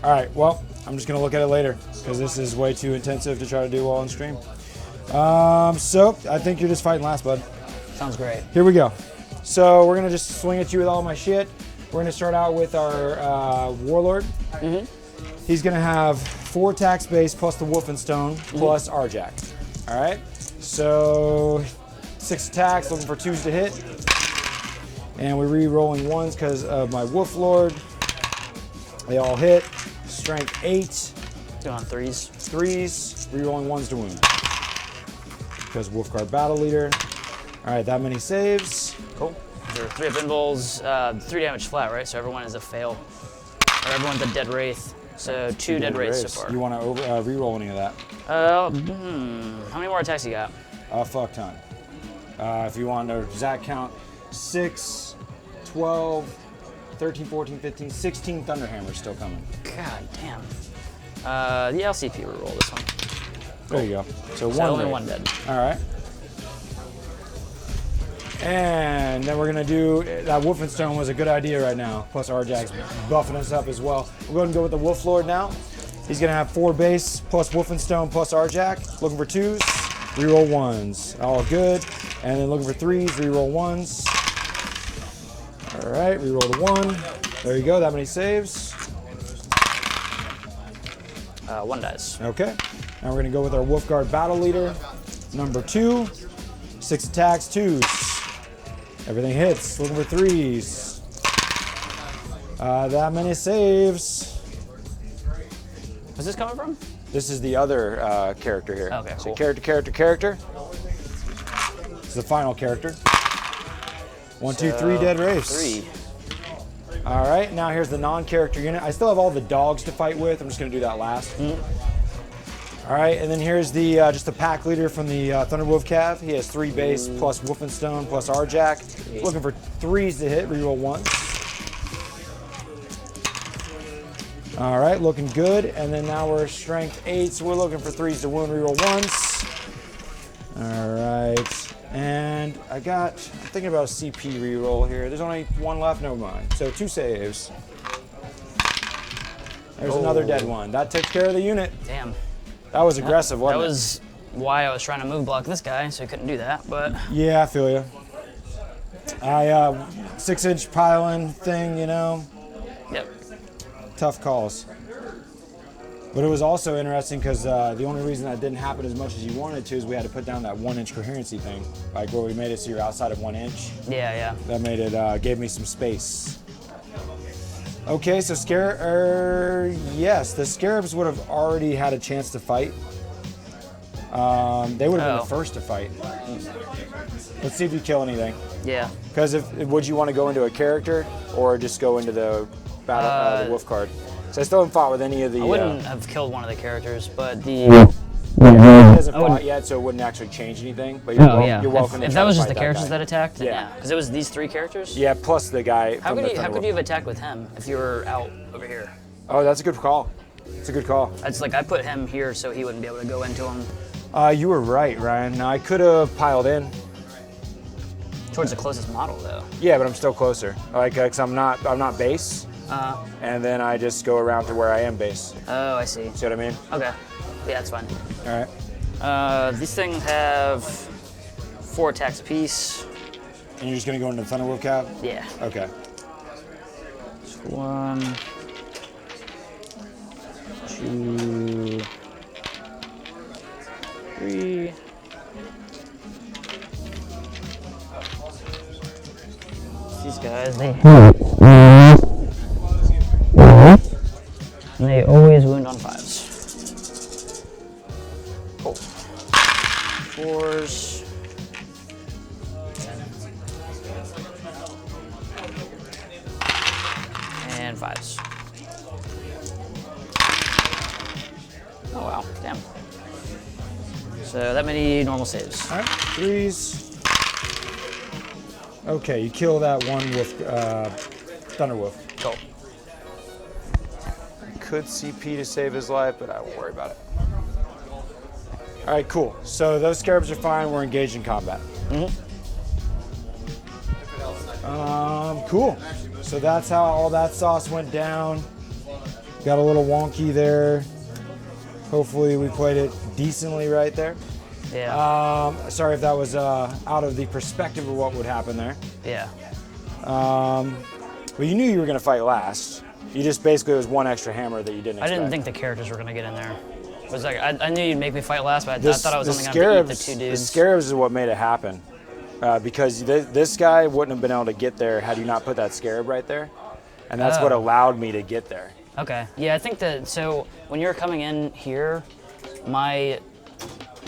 All right, well, I'm just gonna look at it later because this is way too intensive to try to do while on stream. So I think you're just fighting last, bud. Sounds great. Here we go. So we're gonna just swing at you with all my shit. We're gonna start out with our Warlord. Mm-hmm. He's gonna have 4 attack space plus the Wulfen Stone plus Arjack. All right. So 6 attacks, looking for 2s to hit, and we're re-rolling 1s because of my Wolf Lord. They all hit. Strength 8. Doing on 3s. 3s. Re-rolling 1s to wound. Because Wolfguard Battle Leader. All right, that many saves. Cool. There are 3 up invols, 3 damage flat, right? So everyone is a fail. Or everyone's a dead wraith. So 2 dead wraiths so far. You want to re-roll any of that? How many more attacks you got? A fuck ton. If you want to exact count, 6, 12, 13, 14, 15, 16 Thunderhammers still coming. God damn. Yeah, I'll CP re-roll this one. There you go. So only 1 dead. All right. And then we're gonna do, that Wulfen Stone was a good idea right now. Plus Arjack's buffing us up as well. We'll go ahead and go with the Wolf Lord now. He's gonna have 4 base plus Wulfen Stone plus Arjack. Looking for 2s, reroll 1s. All good. And then looking for 3s, reroll 1s. All right, reroll the 1. There you go, that many saves. 1 dies. Okay. Now we're gonna go with our Wolfguard Battle Leader. Number 2, 6 attacks, 2s. Everything hits, looking for 3s. That many saves. Where's this coming from? This is the other character here. Okay, cool. So character. This is the final character. 1, 2, 3 dead wraiths. 3. All right, now here's the non-character unit. I still have all the dogs to fight with. I'm just gonna do that last. All right, and then here's the just the pack leader from the Thunderwolf Cav. He has 3 base plus Wulfen Stone plus Rjack. Looking for 3s to hit, reroll 1s. All right, looking good. And then now we're strength 8, so we're looking for 3s to wound, reroll 1s. All right, and I'm thinking about a CP reroll here. There's only 1 left, never mind. So 2 saves. There's another dead one. That takes care of the unit. Damn. That was aggressive, wasn't it? That was why I was trying to move block this guy, so he couldn't do that, but... Yeah, I feel you. 6-inch piling thing, you know? Yep. Tough calls. But it was also interesting because the only reason that didn't happen as much as you wanted to is we had to put down that 1-inch coherency thing. Like where we made it so you're outside of 1 inch. Yeah, yeah. That made it, gave me some space. Okay, so yes, the Scarabs would have already had a chance to fight. They would have been the first to fight. Let's see if you kill anything. Yeah. Because would you want to go into a character or just go into the battle, the wolf card? So I still haven't fought with any of the. I wouldn't have killed one of the characters, but the. He hasn't fought yet, so it wouldn't actually change anything. But you're welcome. If that was just the characters that attacked, then yeah. Because it was these 3 characters. Yeah, plus the guy. How could you have attacked with him if you were out over here? Oh, that's a good call. It's a good call. It's like I put him here so he wouldn't be able to go into him. You were right, Ryan. Now, I could have piled in. Towards the closest model, though. Yeah, but I'm still closer. Like, cause I'm not base. And then I just go around to where I am base. Oh, I see. See what I mean? Okay. Yeah, that's fine. All right. These things have 4 attacks apiece. And you're just gonna go into the Thunderwolf Cav? Yeah. Okay. 1, 2, 3. These guys, they always wound on 5s. Cool. 4s. And 5s. Oh wow, damn. So that many normal saves. All right, 3s. Okay, you kill that one with Thunderwolf. Cool. Could CP to save his life, but I won't worry about it. All right, cool. So those Scarabs are fine. We're engaged in combat. Cool. So that's how all that sauce went down. Got a little wonky there. Hopefully we played it decently right there. Yeah. Sorry if that was out of the perspective of what would happen there. Yeah. Well, you knew you were going to fight last. You just basically, it was 1 extra hammer that you didn't expect. I didn't think the characters were going to get in there. It was like, I knew you'd make me fight last, but I thought I was only going to eat the 2 dudes. The Scarabs is what made it happen. Because this guy wouldn't have been able to get there had you not put that Scarab right there. And that's what allowed me to get there. Okay. Yeah, I think that, so when you're coming in here, my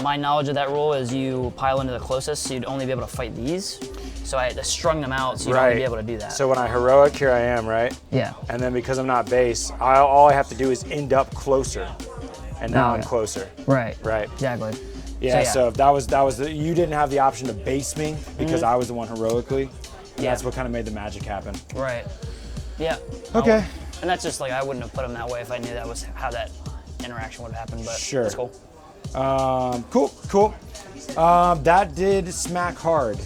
knowledge of that rule is you pile into the closest, so you'd only be able to fight these. So I strung them out, so you'd only be able to do that. So when I heroic, here I am, right? Yeah. And then because I'm not base, all I have to do is end up closer. And now I'm closer. Right. Right. Exactly. Yeah, so if that was you didn't have the option to base me because I was the one heroically. And that's what kind of made the magic happen. Right. Yeah. Okay. And that's just like, I wouldn't have put them that way if I knew that was how that interaction would happen, but sure. That's cool. Cool. That did smack hard.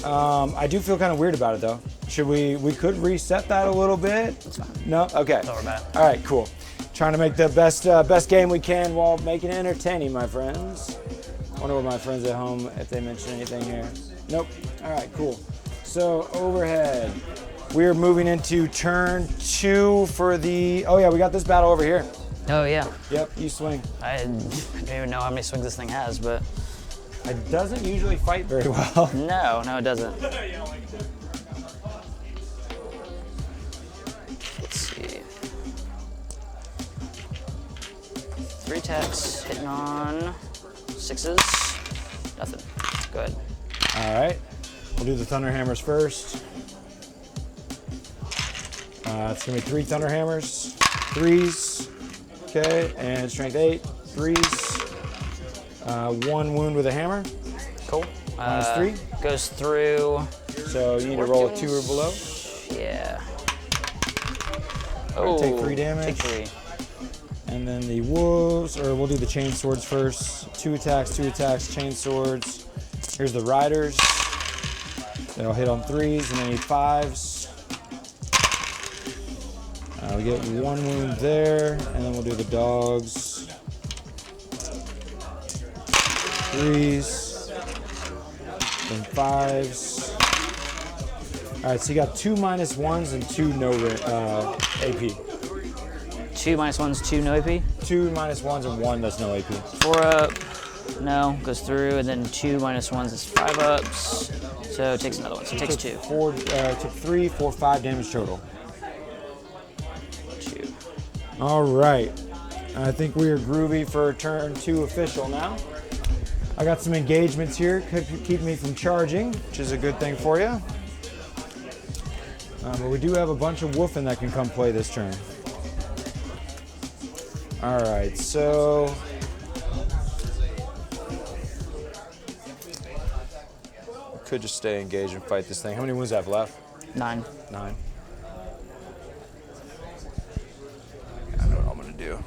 I do feel kind of weird about it though. Should we could reset that a little bit? That's fine. No? Okay. Don't worry about it. All right, cool. Trying to make the best game we can while making it entertaining, my friends. Wonder what my friends at home, if they mention anything here. Nope. All right, cool. So overhead. We're moving into turn 2 for the, oh yeah, we got this battle over here. Oh yeah. Yep, you swing. I don't even know how many swings this thing has, but. It doesn't usually fight very well. No, it doesn't. Let's see. 3 attacks, hitting on 6s. Nothing. Good. All right. We'll do the Thunder Hammers first. It's going to be 3 Thunder Hammers. 3s. Okay, and strength 8. 3s. 1 wound with a hammer. Cool. -3. Goes through. So you need to roll a 2 or below. Yeah. Right, take 3 damage. Take 3. And then the wolves, or we'll do the chain swords first. 2 attacks, chain swords. Here's the riders. They'll hit on 3s and any 5s. We get 1 wound there, and then we'll do the dogs. 3s, then 5s. All right, so you got 2 -1s and 2 no AP. 2 -1s, 2 no AP. 2 -1s and 1 that's no AP. 4 up. No, goes through, and then 2 -1s is 5 ups. So it takes another one. So it takes 2. Took 3, 4, 5 damage total. 2. All right. I think we are groovy for turn 2 official now. I got some engagements here. Could keep me from charging, which is a good thing for you. But we do have a bunch of Wulfen that can come play this turn. All right, so could just stay engaged and fight this thing. How many wounds do I have left? 9. 9. I know what I'm gonna do.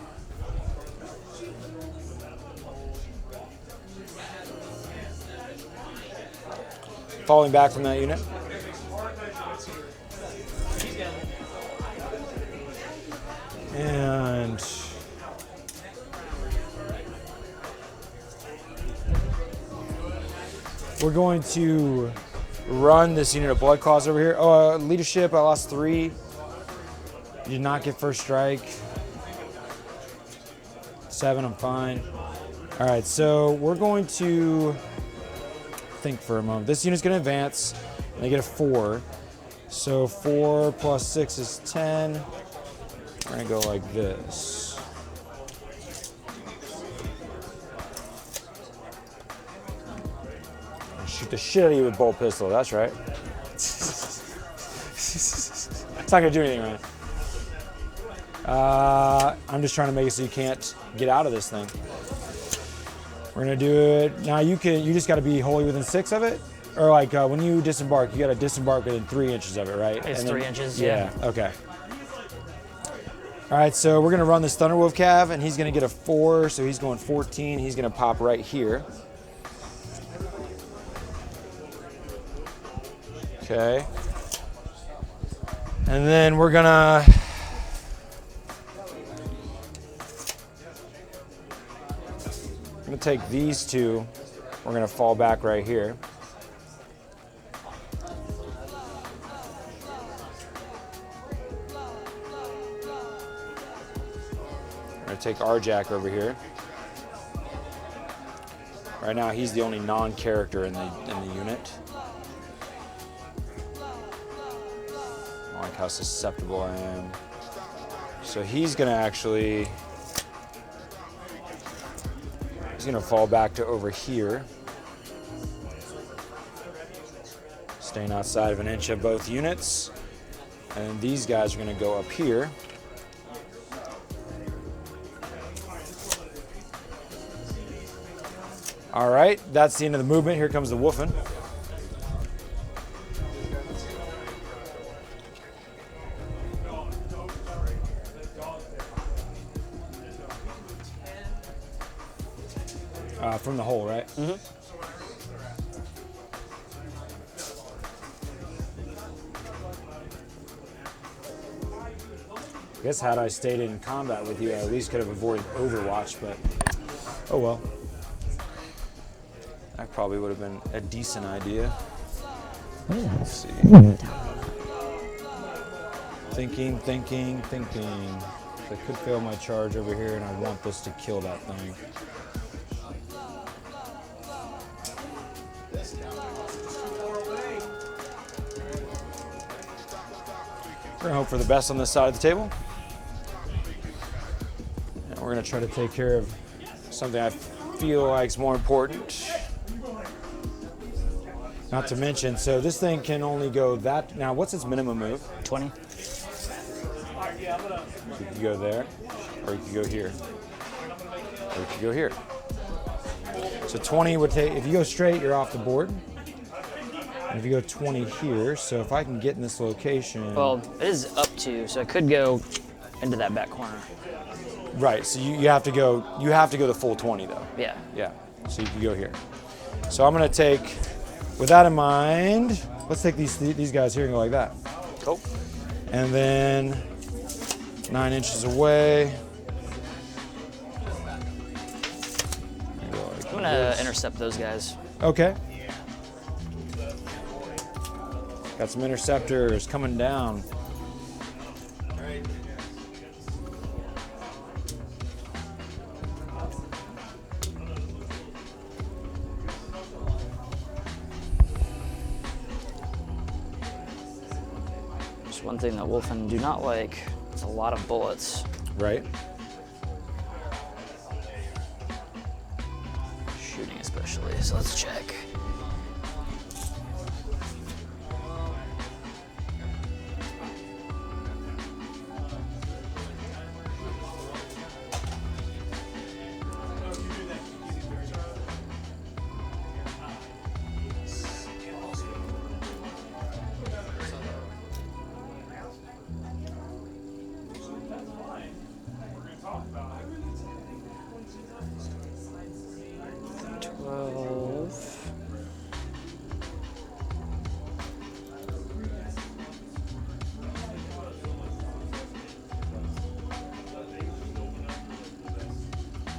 Falling back from that unit. And we're going to run this unit of blood claws over here. Oh, leadership, I lost 3. Did not get first strike. 7, I'm fine. All right, so we're going to think for a moment. This unit's gonna advance, and they get a 4. So 4 plus 6 is 10. We're gonna go like this. Shoot the shit out of you with bolt pistol, that's right. It's not gonna do anything, right? I'm just trying to make it so you can't get out of this thing. We're gonna do it. Now you just gotta be wholly within 6 of it? Or like when you disembark, you gotta disembark within 3 inches of it, right? It's 3 inches, yeah. Okay. All right, so we're gonna run this Thunderwolf Cav, and he's gonna get a 4, so he's going 14. He's gonna pop right here. Okay. And then we're gonna take these 2. We're gonna fall back right here. We're gonna take our Jack over here. Right now, he's the only non-character in the unit. I like how susceptible I am. So he's gonna actually. He's gonna fall back to over here. Staying outside of 1 inch of both units. And these guys are gonna go up here. All right, that's the end of the movement. Here comes the Wulfen. From the hole, right? Mm-hmm. I guess had I stayed in combat with you, I at least could have avoided Overwatch, but oh well. That probably would have been a decent idea. Let's see. Thinking. I could fail my charge over here, and I want this to kill that thing. We're gonna hope for the best on this side of the table. And we're gonna try to take care of something I feel like is more important. Not to mention, so this thing can only go that. Now, what's its minimum move? 20. You could go there, or you could go here, or you could go here. So 20 would take, if you go straight, you're off the board. And if you go 20 here, so if I can get in this location. Well, it is up to, so I could go into that back corner. Right, so you have to go the full 20 though. Yeah. Yeah, so you can go here. So I'm gonna take, with that in mind, let's take these guys here and go like that. Cool. And then 9 inches away. I'm gonna intercept those guys. Okay. Got some interceptors coming down. Just one thing that Wulfen do not like is a lot of bullets. Right. Shooting especially, so let's check.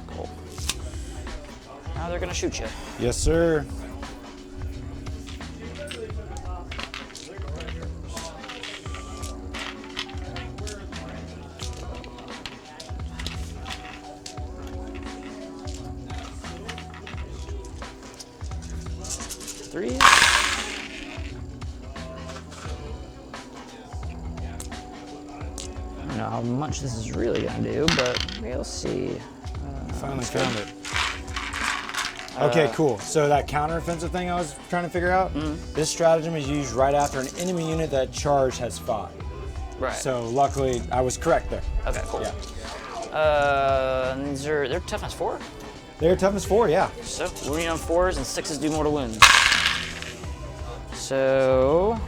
Cool. Now they're gonna shoot you. Yes, sir. Three. I don't know how much this is really gonna do, but we'll see. Finally found it. Okay, cool. So that counteroffensive thing I was trying to figure out, this stratagem is used right after an enemy unit that charged has fought. Right. So luckily, I was correct there. Okay, cool. Yeah. And these are, they're toughness 4. They're toughness 4, yeah. So wounding on 4s and 6s do mortal wounds. So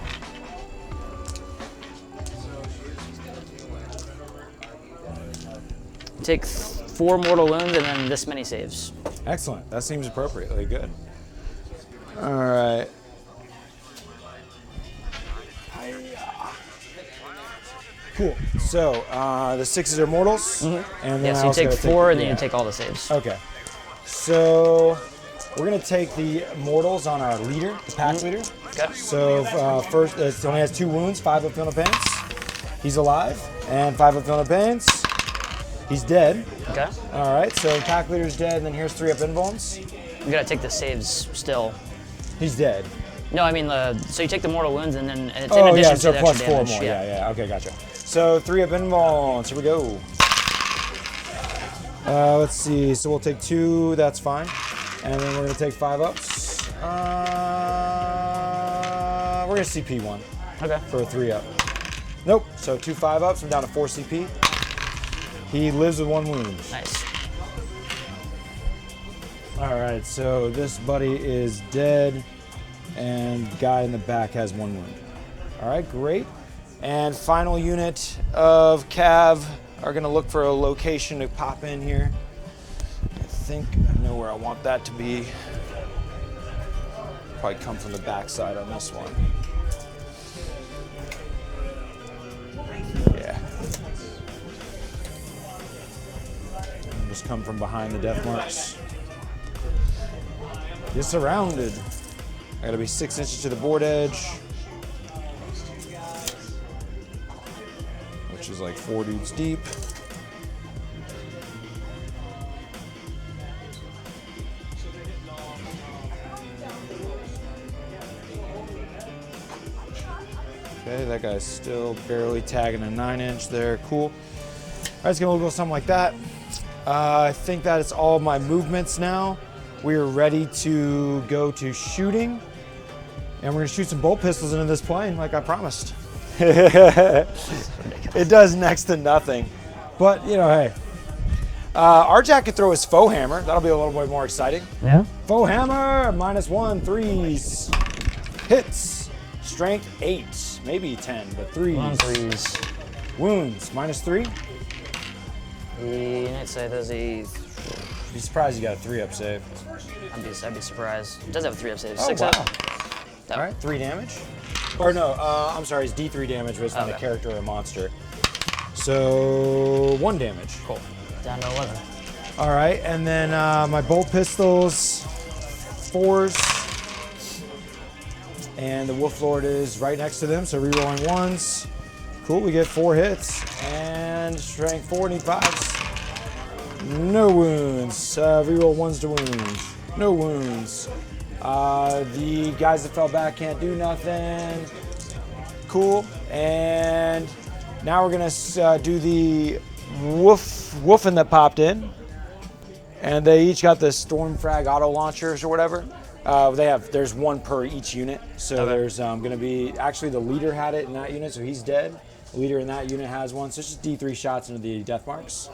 take 4 mortal wounds and then this many saves. Excellent. That seems appropriately good. All right. Cool. So the 6s are mortals, and then Yeah, I so you also take gotta 4 and then yeah. you take all the saves. Okay. So we're gonna take the mortals on our leader, the pack leader. Okay. So first, it only has 2 wounds, 5 of Field of Pains. He's alive, and 5 of Field of Pains. He's dead. Okay. All right. So pack leader's dead, and then here's 3 up invulns. You gotta take the saves still. He's dead. No, I mean so you take the mortal wounds and then it's in Oh addition yeah, so to the plus extra 4 damage. more. Yeah. Okay, gotcha. So 3 up invulns. Here we go. Let's see. So we'll take 2. That's fine. And then we're gonna take 5 ups. We're gonna CP 1 Okay. for a 3 up. Nope. So 2 5 ups. I'm down to 4 CP. He lives with 1 wound. Nice. All right. So this buddy is dead, and guy in the back has 1 wound. All right. Great. And final unit of Cav are gonna look for a location to pop in here. I think I know where I want that to be. Probably come from the backside on this one. Yeah. Just come from behind the death marks. You're surrounded. I gotta be 6 inches to the board edge, which is like 4 dudes deep. Okay, that guy's still barely tagging a 9-inch there. Cool. All right, it's gonna go something like that. I think that is all my movements now. We are ready to go to shooting, and we're gonna shoot some bolt pistols into this plane like I promised. It does next to nothing, but you know, hey, Arjack could throw his faux hammer. That'll be a little bit more exciting. Yeah. Faux hammer, -1, threes. Hits. Strength 8, maybe 10, but threes. One threes. Wounds, -3. I'd say there's a. Be surprised you got a 3-up save. I'd be surprised. It does have a 3-up save. Oh, 6 wow. up. No. All right, 3 damage. Or no, I'm sorry, it's D3 damage based on the Okay. character or monster. So 1 damage. Cool. Down to 11. All right, and then my bolt pistols, 4s. And the Wolf Lord is right next to them, so rerolling 1s. Cool, we get 4 hits. And strength 4 and 5s. No wounds. Reroll 1s to wounds. No wounds. The guys that fell back can't do nothing. Cool. And now we're gonna do the Wulfen that popped in. And they each got the Storm Frag auto launchers or whatever. There's 1 per each unit. So Okay. there's gonna be, actually the leader had it in that unit, so he's dead. The leader in that unit has 1, so it's just D3 shots into the death marks.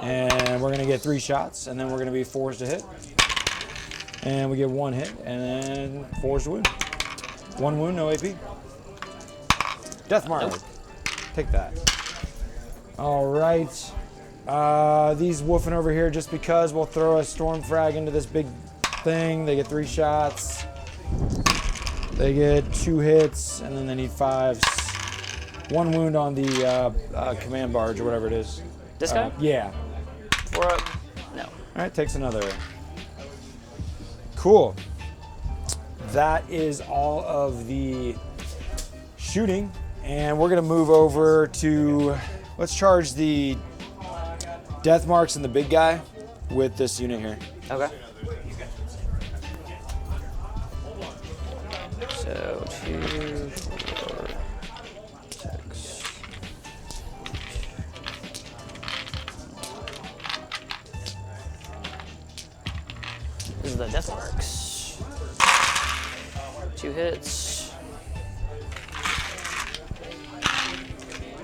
And we're gonna get 3 shots, and then we're gonna be 4s to hit. And we get 1 hit, and then 4s to wound. 1 wound, no AP. Death mark. Take that. All right. These Wulfen over here, just because we'll throw a Storm Frag into this big thing. They get 3 shots. They get 2 hits, and then they need 5s. 1 wound on the command barge or whatever it is. This guy? Yeah. 4 up. No. All right, takes another. Cool. That is all of the shooting, and we're gonna move over to, let's charge the death marks and the big guy with this unit here. Okay. So 2, 4, 6. This is the death marks. 2 hits.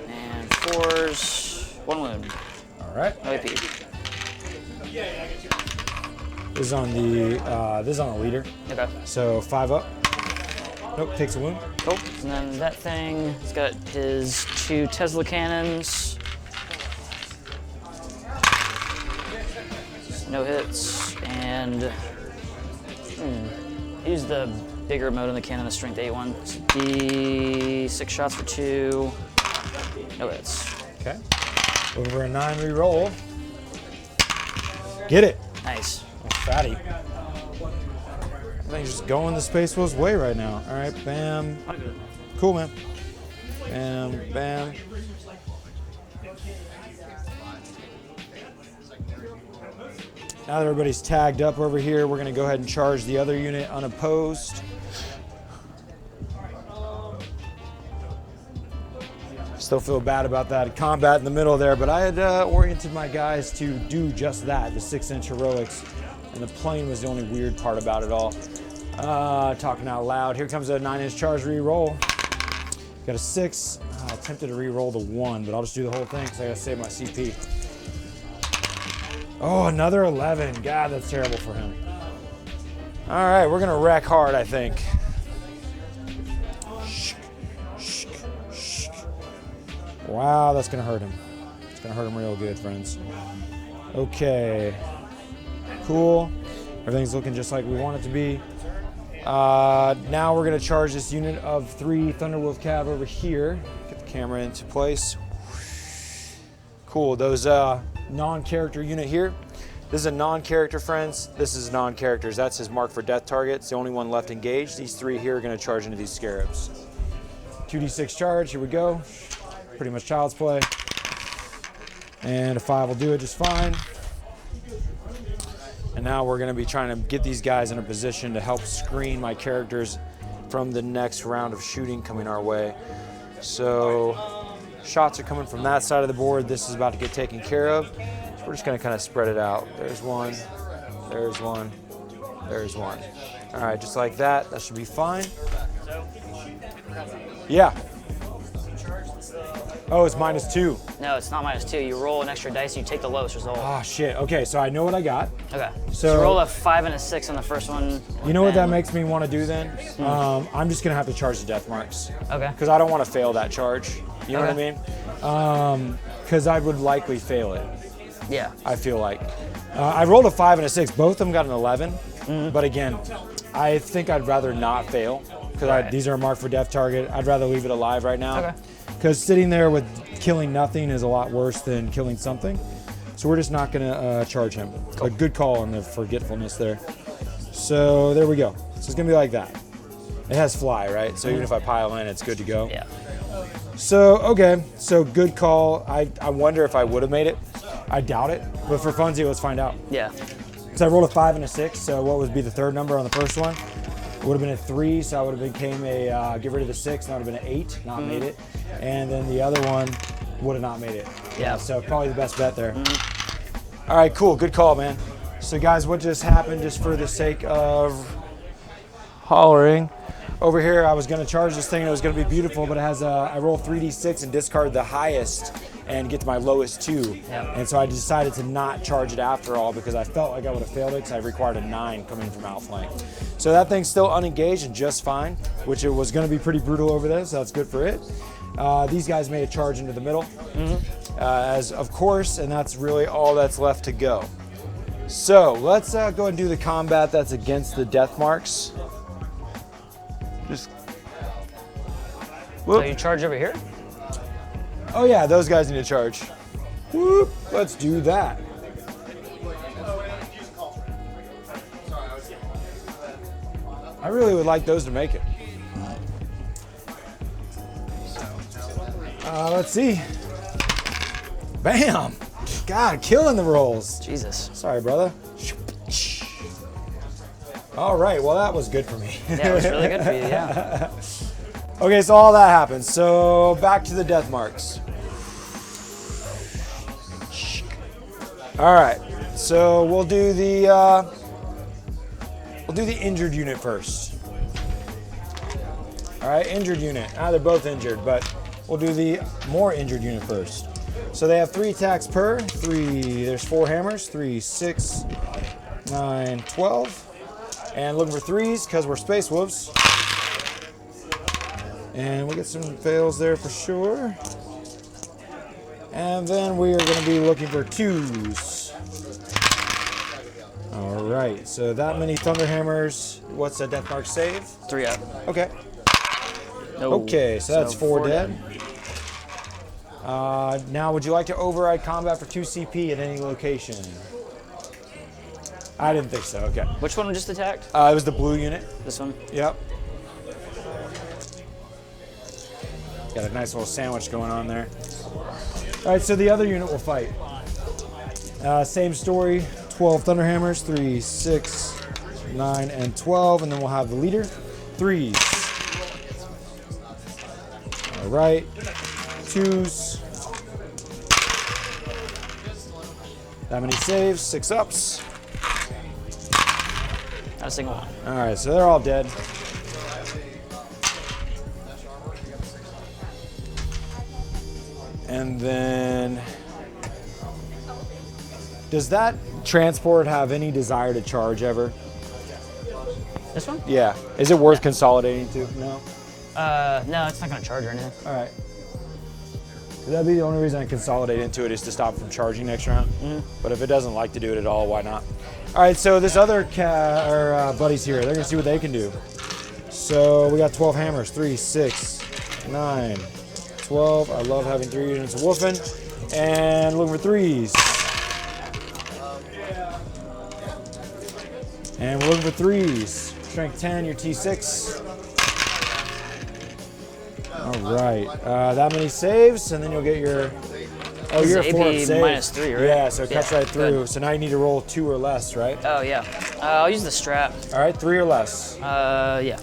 And 4s. 1 wound. All right. No AP. This is on the leader. Okay. So 5 up. Nope, takes a wound. Cool. And then that thing, it's got his 2 Tesla cannons. No hits. And use the bigger mode on the cannon, the strength 8 one. So D6 shots for 2. No hits. Okay. Over a 9 reroll. Get it. Nice. Oh, fatty. Everything's just going the Space Wolf's way right now. All right, bam. Cool, man. Bam, bam. Now that everybody's tagged up over here, we're going to go ahead and charge the other unit unopposed. Still feel bad about that combat in the middle there, but I had oriented my guys to do just that, the 6-inch heroics, and the plane was the only weird part about it all. Talking out loud. Here comes a 9-inch charge re-roll. Got a 6. I attempted to re-roll the 1, but I'll just do the whole thing because I gotta save my CP. Oh, another 11. God, that's terrible for him. All right, we're gonna wreck hard, I think. Wow, that's gonna hurt him. It's gonna hurt him real good, friends. Okay, cool. Everything's looking just like we want it to be. Now we're gonna charge this unit of 3 Thunderwolf Cav over here. Get the camera into place. Cool, those non-character unit here. This is a non-character, friends. This is non-characters. That's his mark for death target. It's the only one left engaged. These 3 here are gonna charge into these scarabs. 2d6 charge, here we go. Pretty much child's play. And a 5 will do it just fine. And now we're gonna be trying to get these guys in a position to help screen my characters from the next round of shooting coming our way. So shots are coming from that side of the board. This is about to get taken care of. So we're just gonna kind of spread it out. There's 1, there's 1, there's 1. All right, just like that. That should be fine. Yeah. Oh, it's -2. No, it's not -2. You roll an extra dice and you take the lowest result. Ah, shit. Okay, so I know what I got. Okay. So you roll a 5 and a 6 on the first one. You know what that and- makes me want to do then? I'm just gonna have to charge the death marks. Okay. Because I don't want to fail that charge. You know what I mean? Because I would likely fail it. Yeah. I feel like. I rolled a 5 and a 6. Both of them got an 11. But again, I think I'd rather not fail because these are marked for death target. I'd rather leave it alive right now. Okay. Because sitting there with killing nothing is a lot worse than killing something. So we're just not going to charge him. Cool. A good call on the forgetfulness there. So there we go. So it's going to be like that. It has fly, right? So even if I pile in, it's good to go. Yeah. So, okay. So good call. I wonder if I would have made it. I doubt it. But for funsies, let's find out. Yeah. So I rolled a 5 and a 6. So what would be the third number on the first one? It would have been a 3. So I would have became a get rid of the 6. And that would have been an 8. Not made it. And then the other one would have not made it. Yeah. So probably the best bet there. All right, cool. Good call, man. So guys, what just happened, just for the sake of hollering, over here I was going to charge this thing and it was going to be beautiful, but it has I roll 3d6 and discard the highest and get to my lowest 2. Yeah. And so I decided to not charge it after all because I felt like I would have failed it because I required a 9 coming from outflank. So that thing's still unengaged and just fine, which it was going to be pretty brutal over there, so that's good for it. These guys made a charge into the middle, as of course, and that's really all that's left to go. So let's go ahead and do the combat that's against the death marks. Just. So you charge over here? Oh yeah, those guys need to charge. Whoop, let's do that. I really would like those to make it. Let's see. Bam! God, killing the rolls. Jesus. Sorry, brother. All right, well that was good for me. Yeah, it was really good for you, yeah. Okay, so all that happens. So back to the death marks. All right, so we'll do the injured unit first. All right, injured unit. They're both injured, but we'll do the more injured unit first. So they have 3 attacks per. There's 4 hammers. 3, 6, 9, 12. And looking for 3s because we're space wolves. And we'll get some fails there for sure. And then we are going to be looking for 2s. All right, so that many thunder hammers. What's the death mark save? 3 up. Okay. No. Okay, so that's 4 dead. Now, would you like to override combat for 2 CP at any location? I didn't think so. Okay. Which one just attacked? It was the blue unit. This one? Yep. Got a nice little sandwich going on there. All right, so the other unit will fight. Same story, 12 Thunderhammers, 3, 6, 9, and 12, and then we'll have the leader, 3s. All right, 2s. That many saves, 6 ups. Not a single one. All right, so they're all dead. And then, does that transport have any desire to charge ever? This one? Yeah. Is it worth consolidating to? No? No, it's not going to charge or anything. All right. That'd be the only reason I consolidate into it is to stop from charging next round. But if it doesn't like to do it at all, why not? All right, so this other buddies here, they're going to see what they can do. So we got 12 hammers, 3, 6, 9, 12. I love having 3 units of Wulfen. And looking for 3s. And we're looking for 3s. Strength 10, your T6. All right. That many saves, and then you'll get your... Oh, you're a 4 save. -3, right? Yeah, so it cuts right through. Good. So now you need to roll 2 or less, right? Oh, yeah. I'll use the strap. All right, 3 or less. Yeah.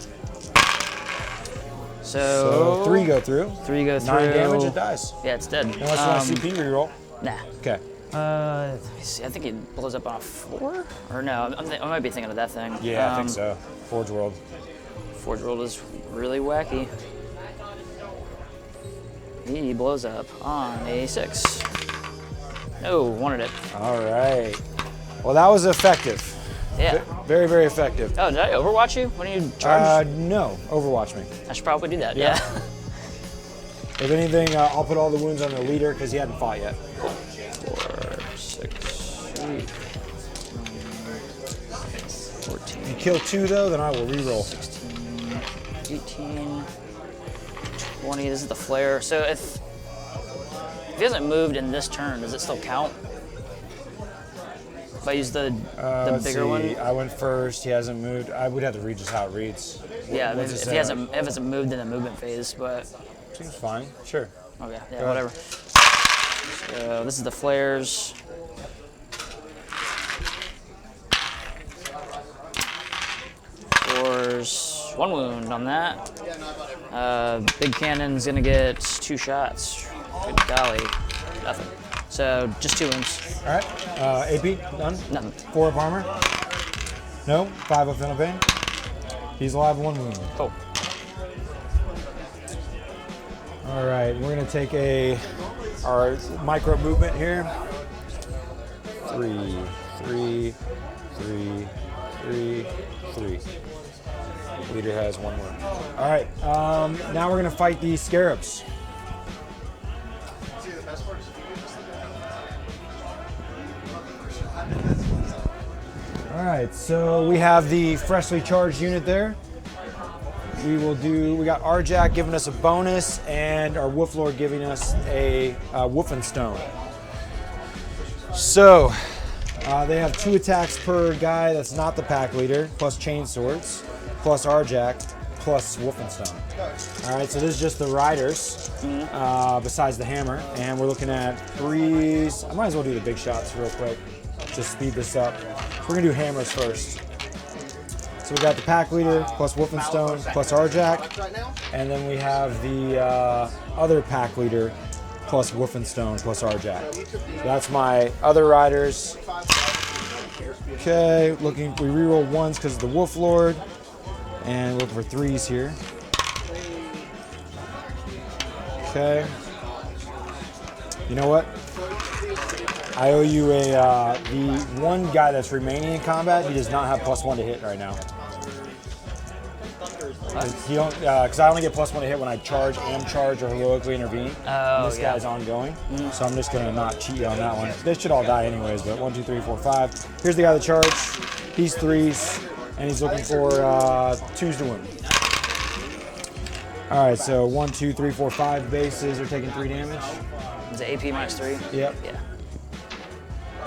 So 3 go through. 3 go through. 9 damage, it dies. Yeah, it's dead. Unless you want a CP reroll. Nah. Okay. Let me see. I think it blows up on a 4? Or no, I might be thinking of that thing. Yeah, I think so. Forge World. Forge World is really wacky. He blows up on a 6. No, wanted it. All right. Well, that was effective. Yeah. Very, very effective. Oh, did I overwatch you? When you charge? No, Overwatch me. I should probably do that. Yeah. If anything, I'll put all the wounds on the leader because he hadn't fought yet. 4, 6, 8, 14. If you kill 2 though, then I will reroll. 16, 18, 20. This is the flare. So if he hasn't moved in this turn, does it still count? If I use the bigger one? I went first. He hasn't moved. I would have to read just how it reads. Yeah, if he hasn't moved in the movement phase, but seems fine. Sure. okay, yeah, whatever. So this is the flares. Fours, 1 wound on that. Big cannon's gonna get 2 shots. Good golly, nothing. So just 2 wounds. All right. AP done. Nothing. 4 up armor. No. 5 up final pain. He's alive. 1 wound. Cool. All right. We're gonna take our micro movement here. 3, 3, 3, 3, 3. Leader has 1 wound. All right. Now we're gonna fight the scarabs. All right, so we have the freshly charged unit there. We got Arjack giving us a bonus and our Wolflord giving us a Wulfen stone. So they have 2 attacks per guy that's not the pack leader, plus chain swords, plus Arjack, plus Wulfen stone. All right, so this is just the riders besides the hammer, and we're looking at 3s. I might as well do the big shots real quick. Just speed this up. We're gonna do hammers first. So we got the pack leader plus Wulfen stone plus Arjack, and then we have the other pack leader plus Wulfen stone plus Arjack. That's my other riders. Okay, we reroll 1s because of the Wolflord, and looking for 3s here. Okay. You know what? I owe you the 1 guy that's remaining in combat. He does not have +1 to hit right now. You don't, because I only get +1 to hit when I charge, am charge, or heroically intervene. Oh, and this guy's ongoing, so I'm just gonna not cheat you on that one. They should all die anyways. But 1, 2, 3, 4, 5. Here's the guy that charged. He's 3s, and he's looking for 2s to win. All right, so 1, 2, 3, 4, 5 bases are taking 3 damage. Is it AP -3? Yep. Yeah.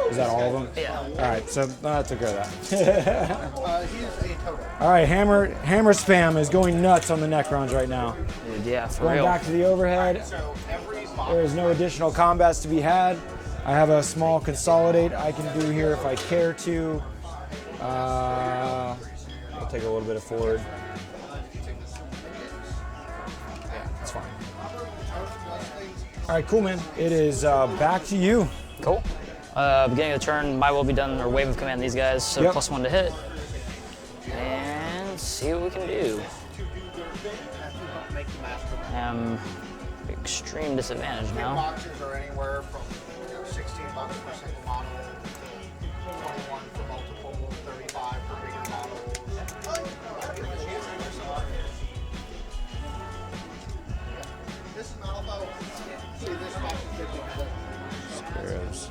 Is that all of them? Yeah. All right, so that took care of that. All right, hammer spam is going nuts on the Necrons right now. Dude, yeah, for Going real. back to the overhead. There is no additional combats to be had. I have a small consolidate I can do here if I care to. I'll take a little bit of forward. Yeah, that's fine. All right, cool, man. It is back to you. Cool. Beginning of the turn, my will be done, or wave of command these guys, so Yep. +1 to hit. And see what we can do. Extreme disadvantage now. Boxes are anywhere from $16 for single model, 21 for multiple, 35 for bigger models. This is not about, see this box is 50. Scarabs.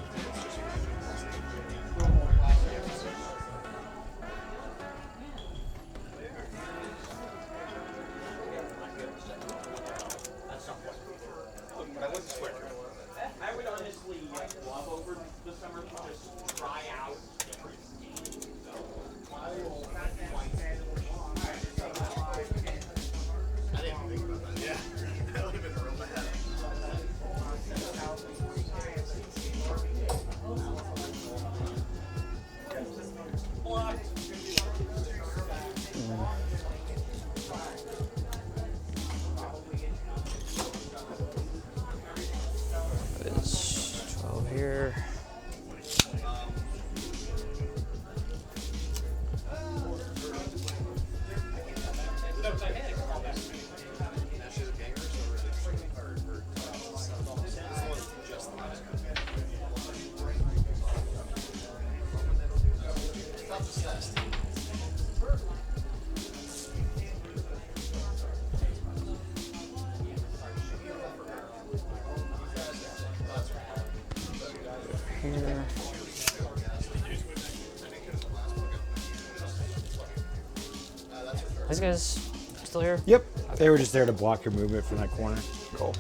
But I wouldn't swear. I would honestly love over the summer to just try out different schemes. So I will not quite. I didn't think about that. Yeah, that would have been real bad. here. These guys still here? Yep. They were just there to block your movement from that corner. Cool.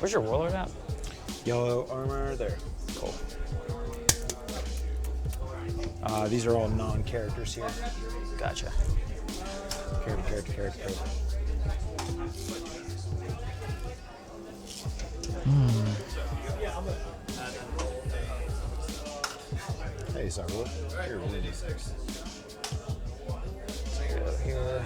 Where's your warlord at? Yellow armor there. Cool. These are all non-characters here. Gotcha. Character. Hey, sorry. Here, we'll do 6. Go here.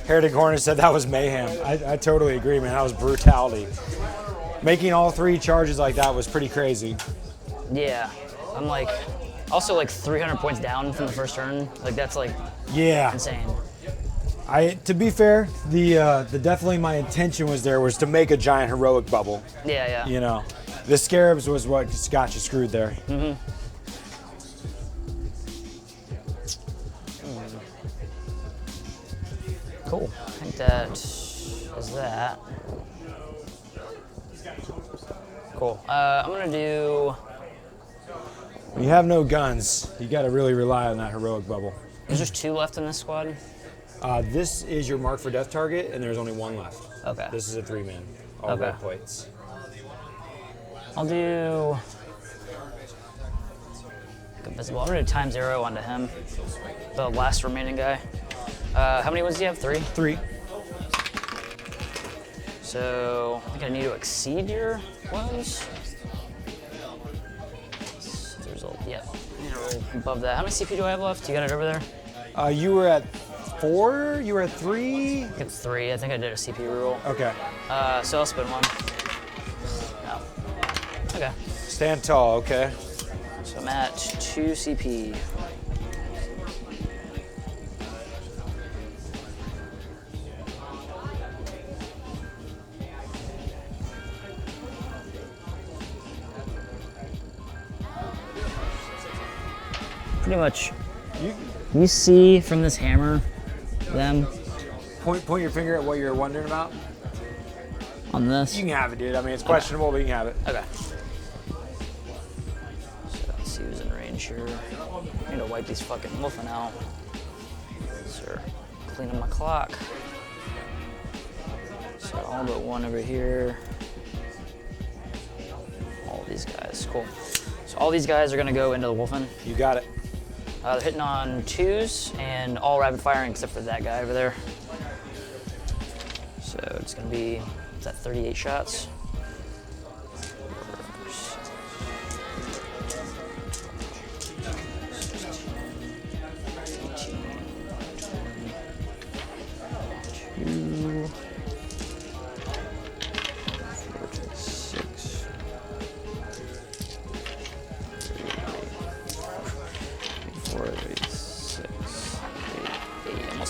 Heretic Hornet said that was mayhem. I totally agree, man. That was brutality. Making all 3 charges like that was pretty crazy. Yeah, I'm like, also like 300 points down from the first turn. Like that's like Yeah. insane. To be fair, the definitely my intention was to make a giant heroic bubble. Yeah, yeah. You know, the scarabs was what just got you screwed there. Mm-hmm. Cool. I think that is that. Cool. I'm gonna do. You have no guns. You got to really rely on that heroic bubble. There's just 2 left in this squad. This is your mark for death target, and there's only 1 left. Okay. This is a 3-man. All Okay. red plates. I'll do. Invisible. I'm gonna do ×0 onto him. The last remaining guy. How many ones do you have? 3? 3. So I think I need to exceed your wounds. There's a, yeah, above that. How many CP do I have left? You got it over there? You were at 4. You were at 3. I think it's 3. I think I did a CP rule. Okay. So I'll spin 1. No. Okay. Stand tall. Okay. So I'm at 2 CP. Pretty much, you see from this hammer, them Point your finger at what you're wondering about. on this. You can have it, dude. I mean, it's questionable, but you can have it. Okay. So let's see who's in range here. I need to wipe these fucking Wulfen out. Sir, cleaning my clock. So all but 1 over here. All these guys, cool. So all these guys are gonna go into the Wulfen. You got it. They're hitting on 2s and all rapid firing except for that guy over there. So it's gonna be, is that 38 shots?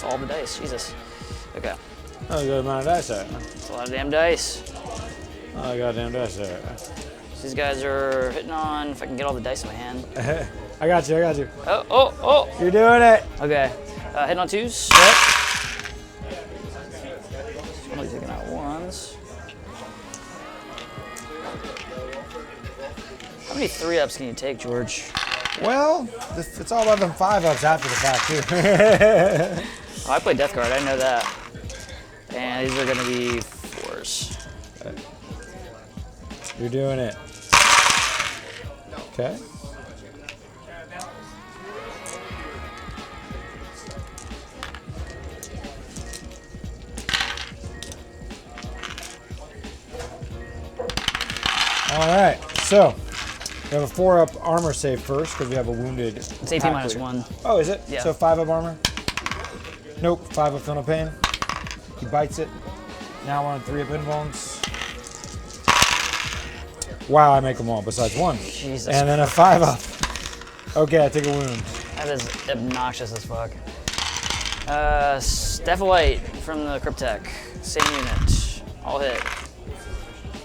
All the dice, Jesus. Okay. Oh, good amount of dice there. That's a lot of damn dice. Oh, goddamn dice there. So these guys are hitting on, if I can get all the dice in my hand. I got you. Oh. You're doing it. Okay. Hitting on 2s. Yep. I'm only taking out 1s. How many 3-ups can you take, George? Well, it's all about them 5-ups after the fact, too. Oh, I play Death Guard, I know that. And these are gonna be 4s. You're doing it. Okay. All right, so we have a 4-up armor save first because we have a wounded. It's AP attacker. -1. Oh, is it? Yeah. So 5-up armor? Nope, 5 up Feel No Pain. He bites it. Now we're on 3 up Invuls. Wow, I make them all besides 1. Jesus And then a 5 up. Okay, I take a wound. That is obnoxious as fuck. Stephalite from the Cryptek. Same unit. All hit.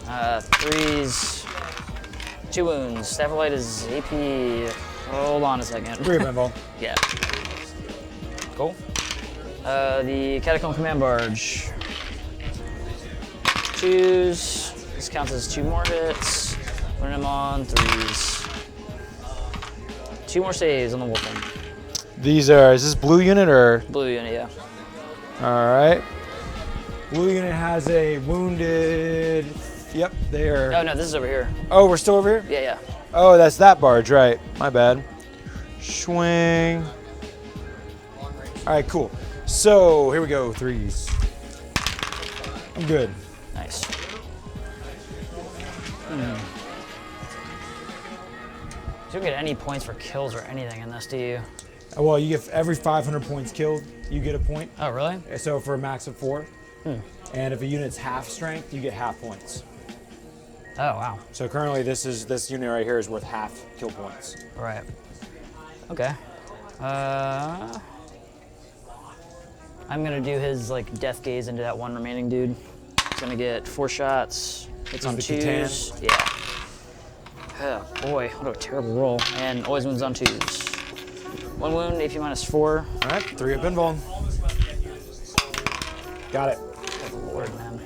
3s. 2 wounds. Stephalite is AP. Hold on a second. 3 up Invul. Yeah. Cool. The Catan Command Barge. 2s. This counts as 2 more hits. Run him on 3s. 2 more saves on the Wulfen. These are, is this blue unit or? Blue unit, yeah. All right. Blue unit has a wounded, yep, they are. Oh no, this is over here. Oh, we're still over here? Yeah, yeah. Oh, that's that barge, right. My bad. Swing. All right, cool. So here we go, 3s. I'm good. Nice. You don't get any points for kills or anything in this, do you? Well, you get every 500 points killed, you get a point. Oh, really? So for a max of 4. And if a unit's half strength, you get half points. Oh, wow. So currently this unit right here is worth half kill points. Right. Okay. I'm gonna do his like death gaze into that one remaining dude. He's gonna get 4 shots. It's on the 2s. Yeah. Oh boy, what a terrible roll. And always wounds on 2s. 1 wound, AP -4. All right, 3 up Invul. Got it. Good lord, man.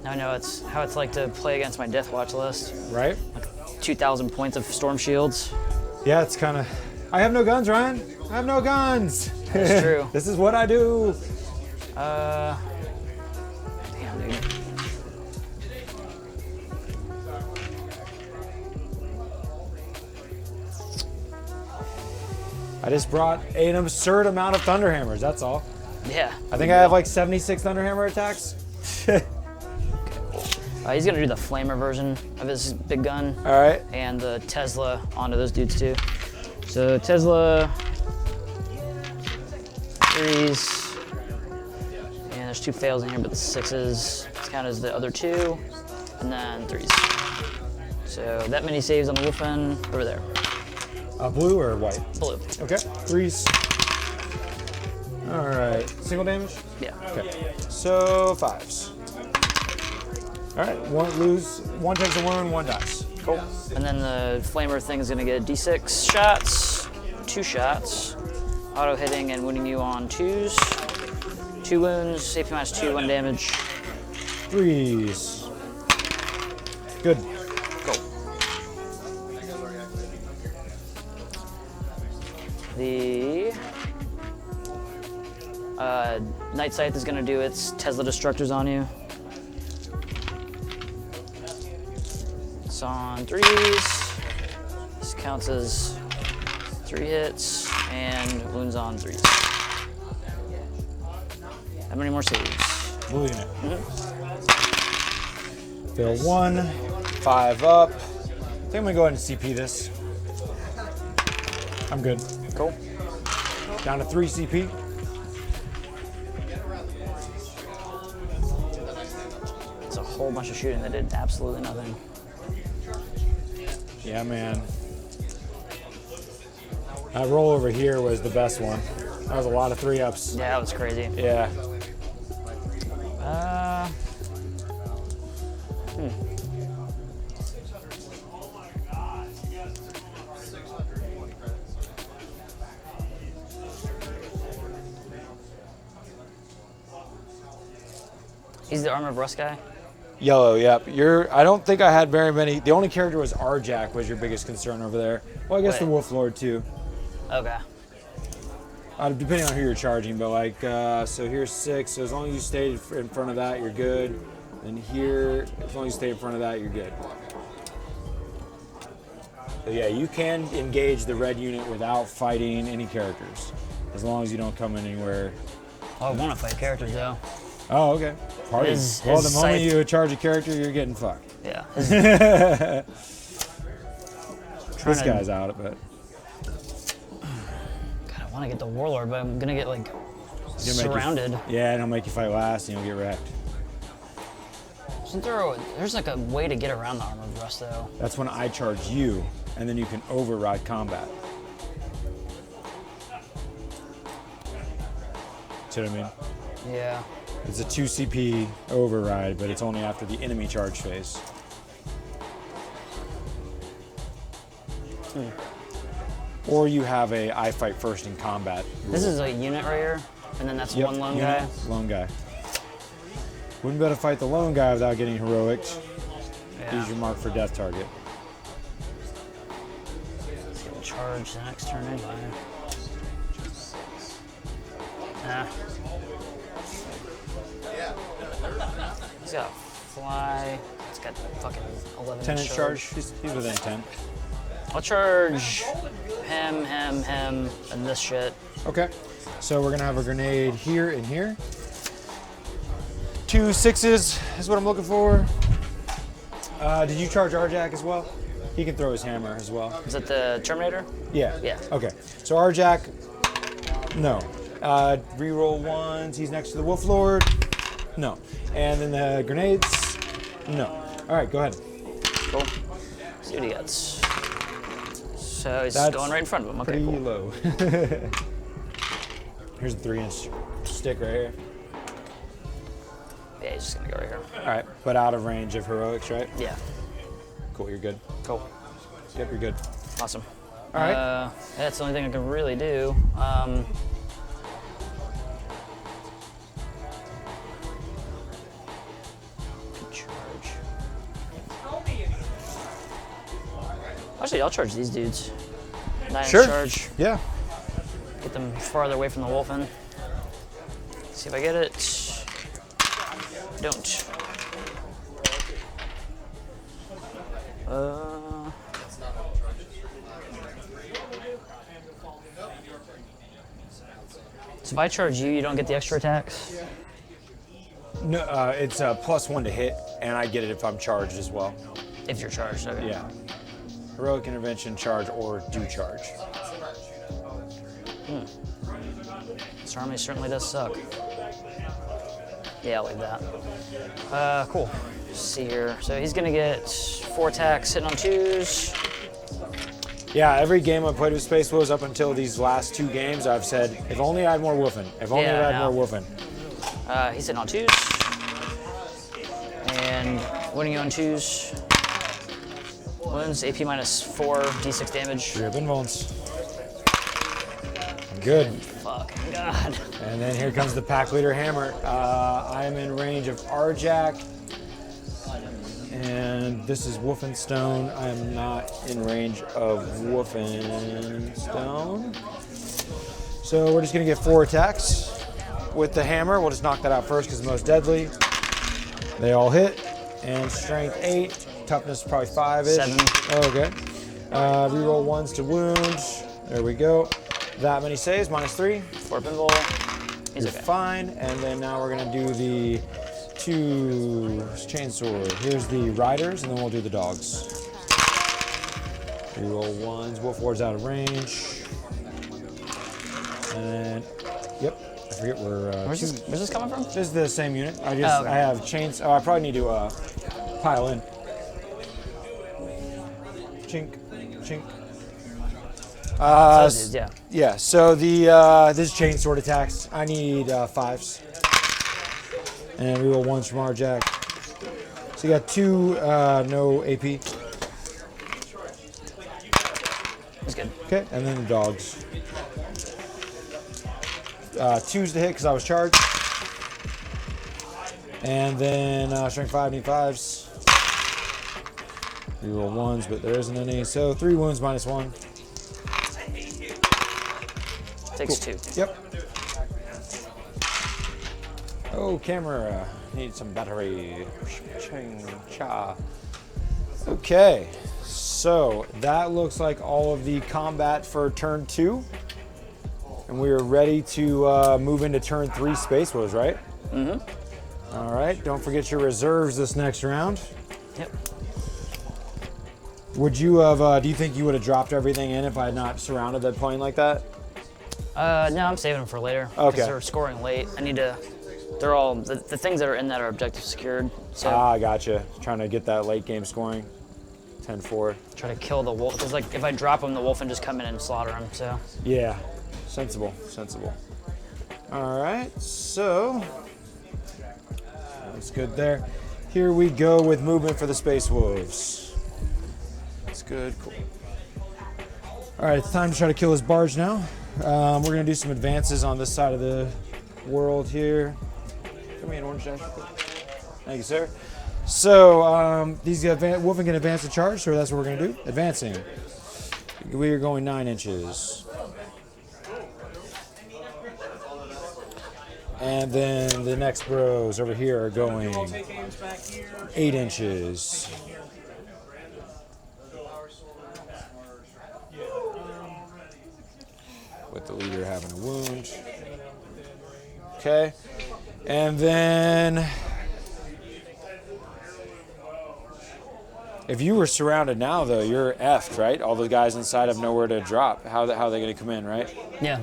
Now I know how it's like to play against my Death Watch list. Right? 2,000 points of Storm Shields. Yeah, it's kind of. I have no guns, Ryan. I have no guns. That's true. This is what I do. Damn, dude. I just brought an absurd amount of Thunderhammers, that's all. Yeah. I think I have like 76 Thunderhammer attacks. He's gonna do the Flamer version of his big gun. All right. And the Tesla onto those dudes too. So Tesla, 3s, and there's 2 fails in here, but the 6s count as the other 2, and then 3s. So that many saves on the Wulfen over there. Blue or white? Blue. Okay, 3s. All right, single damage? Yeah. Okay, so 5s. All right, 1 takes a wound, 1 dies. Cool. And then the Flamer thing is gonna get D6 shots, 2 shots, auto hitting and wounding you on 2s, 2 wounds, AP -2, 1 damage. 3s. Good. Cool. The Night Scythe is gonna do its Tesla Destructors on you. It's on 3s. This counts as 3 hits and wounds on 3s. How many more saves? Blue unit. Fail 1, 5 up. I think I'm gonna go ahead and CP this. I'm good. Cool. Down to 3 CP. It's a whole bunch of shooting that did absolutely nothing. Yeah, man. That roll over here was the best one. That was a lot of 3-ups. Yeah, that was crazy. Yeah. He's the Armor of Rust guy? Yellow, yep. I don't think I had very many. The only character was Arjak was your biggest concern over there. Well, I guess the Wolf Lord too. Okay. Depending on who you're charging, but like, so here's 6. So as long as you stay in front of that, you're good. And here, as long as you stay in front of that, you're good. So yeah, you can engage the red unit without fighting any characters, as long as you don't come in anywhere. Oh, I want to fight characters though. Oh, okay. Party. Well, the moment scythe- you charge a character, you're getting fucked. Yeah. This guy's out, but. God, I want to get the Warlord, but I'm gonna get like Surrounded. Yeah, and it'll make you fight last, and you'll get wrecked. There's like a way to get around the armor rust though. That's when I charge you, and then you can override combat. See what I mean? Yeah. It's a 2 CP override, but it's only after the enemy charge phase. Or you have a I fight first in combat rule. This is a unit right here, and then that's Yep, one lone unit, guy. Lone guy. Wouldn't be able to fight the lone guy without getting heroics. Yeah. Use your mark for death target. Charge the next turn anyway. Nah. He's got fly. It's got fucking 11 10 inch charge. He's within 10. I'll charge him, and this shit. Okay. So we're gonna have a grenade here and here. 2 6s is what I'm looking for. Did you charge Arjack as well? He can throw his hammer as well. Is it the Terminator? Yeah. Yeah. Okay. So Arjack, no. Reroll ones. He's next to the Wolf Lord. No. And then the grenades. No. All right. Go ahead. Cool. See what he gets. So he's That's going right in front of him. Okay, Pretty cool. low. Here's a 3-inch stick right here. Yeah, he's just gonna go right here. All right. But out of range of heroics, right? Yeah. Cool. You're good. Cool. Yep. You're good. Awesome. All right. That's the only thing I can really do. Charge. Actually, I'll charge these dudes. 9 Sure. charge. Yeah. Get them farther away from the Wulfen. See if I get it. Don't. So if I charge you, you don't get the extra attacks? No, it's a +1 to hit, and I get it if I'm charged as well. If you're charged, okay. Yeah. Heroic intervention, charge, or do charge. This army certainly does suck. Yeah, I'll leave that. Cool. Let's see here. So he's gonna get 4 attacks hitting on 2s. Yeah, every game I've played with Space Wolves up until these last 2 games, I've said, if only I had more Wulfen. If only Yeah, I had I more know. Wulfen. He's hitting on 2s. And winning on 2s. Wounds, AP -4, D6 damage. Driven Volns. I'm good. Fucking God. And then here comes the pack leader hammer. I am in range of Arjack. And this is Wolfenstone. I am not in range of Wolfenstone. So we're just gonna get 4 attacks with the hammer. We'll just knock that out first because it's most deadly. They all hit. And strength 8, toughness probably 5-ish. 7. Oh, okay. Reroll 1s to wound. There we go. That many saves, -3. 4 pinball. He's You're okay. fine. And then now we're gonna do the 2 chainsword. Here's the riders, and then we'll do the dogs. Reroll 1s. Wolf Lord's out of range. And yep, I forget where. Where's this coming from? This is the same unit. I okay. have chains. Oh, I probably need to pile in. Chink, chink. Those dudes, yeah. Yeah. So the this is chain sword attacks. I need 5s. And reroll 1s from Arjack. So you got 2 no AP. That's good. Okay, and then the dogs. 2s to hit because I was charged. And then strength 5, need 5s. Reroll 1s, but there isn't any. So 3 wounds -1. Takes 2. Yep. Oh, camera. Need some battery. Ching, cha. Okay, so that looks like all of the combat for turn 2. And we are ready to move into turn 3 Space Wolves, right? Mm-hmm. All right, don't forget your reserves this next round. Yep. Would you have, do you think you would have dropped everything in if I had not surrounded that plane like that? No, I'm saving them for later. Okay. Because they're scoring late. I need to. They're all the things that are in that are objective secured. So Ah, gotcha. Trying to get that late game scoring. 10-4. try to kill the wolf. Because like if I drop them, the Wulfen just come in and slaughter them. So Yeah, sensible, sensible. All right, so that's good there. Here we go with movement for the Space Wolves. That's good, cool. All right, it's time to try to kill this barge now. We're gonna do some advances on this side of the world here. Come in, Orange Dash. Thank you, sir. So these Wulfen can advance the charge, so that's what we're gonna do. Advancing. We are going 9 inches. And then the next bros over here are going 8 inches. With the leader having a wound. Okay. And then if you were surrounded now, though, you're effed, right? All the guys inside have nowhere to drop. How are they going to come in, right? yeah.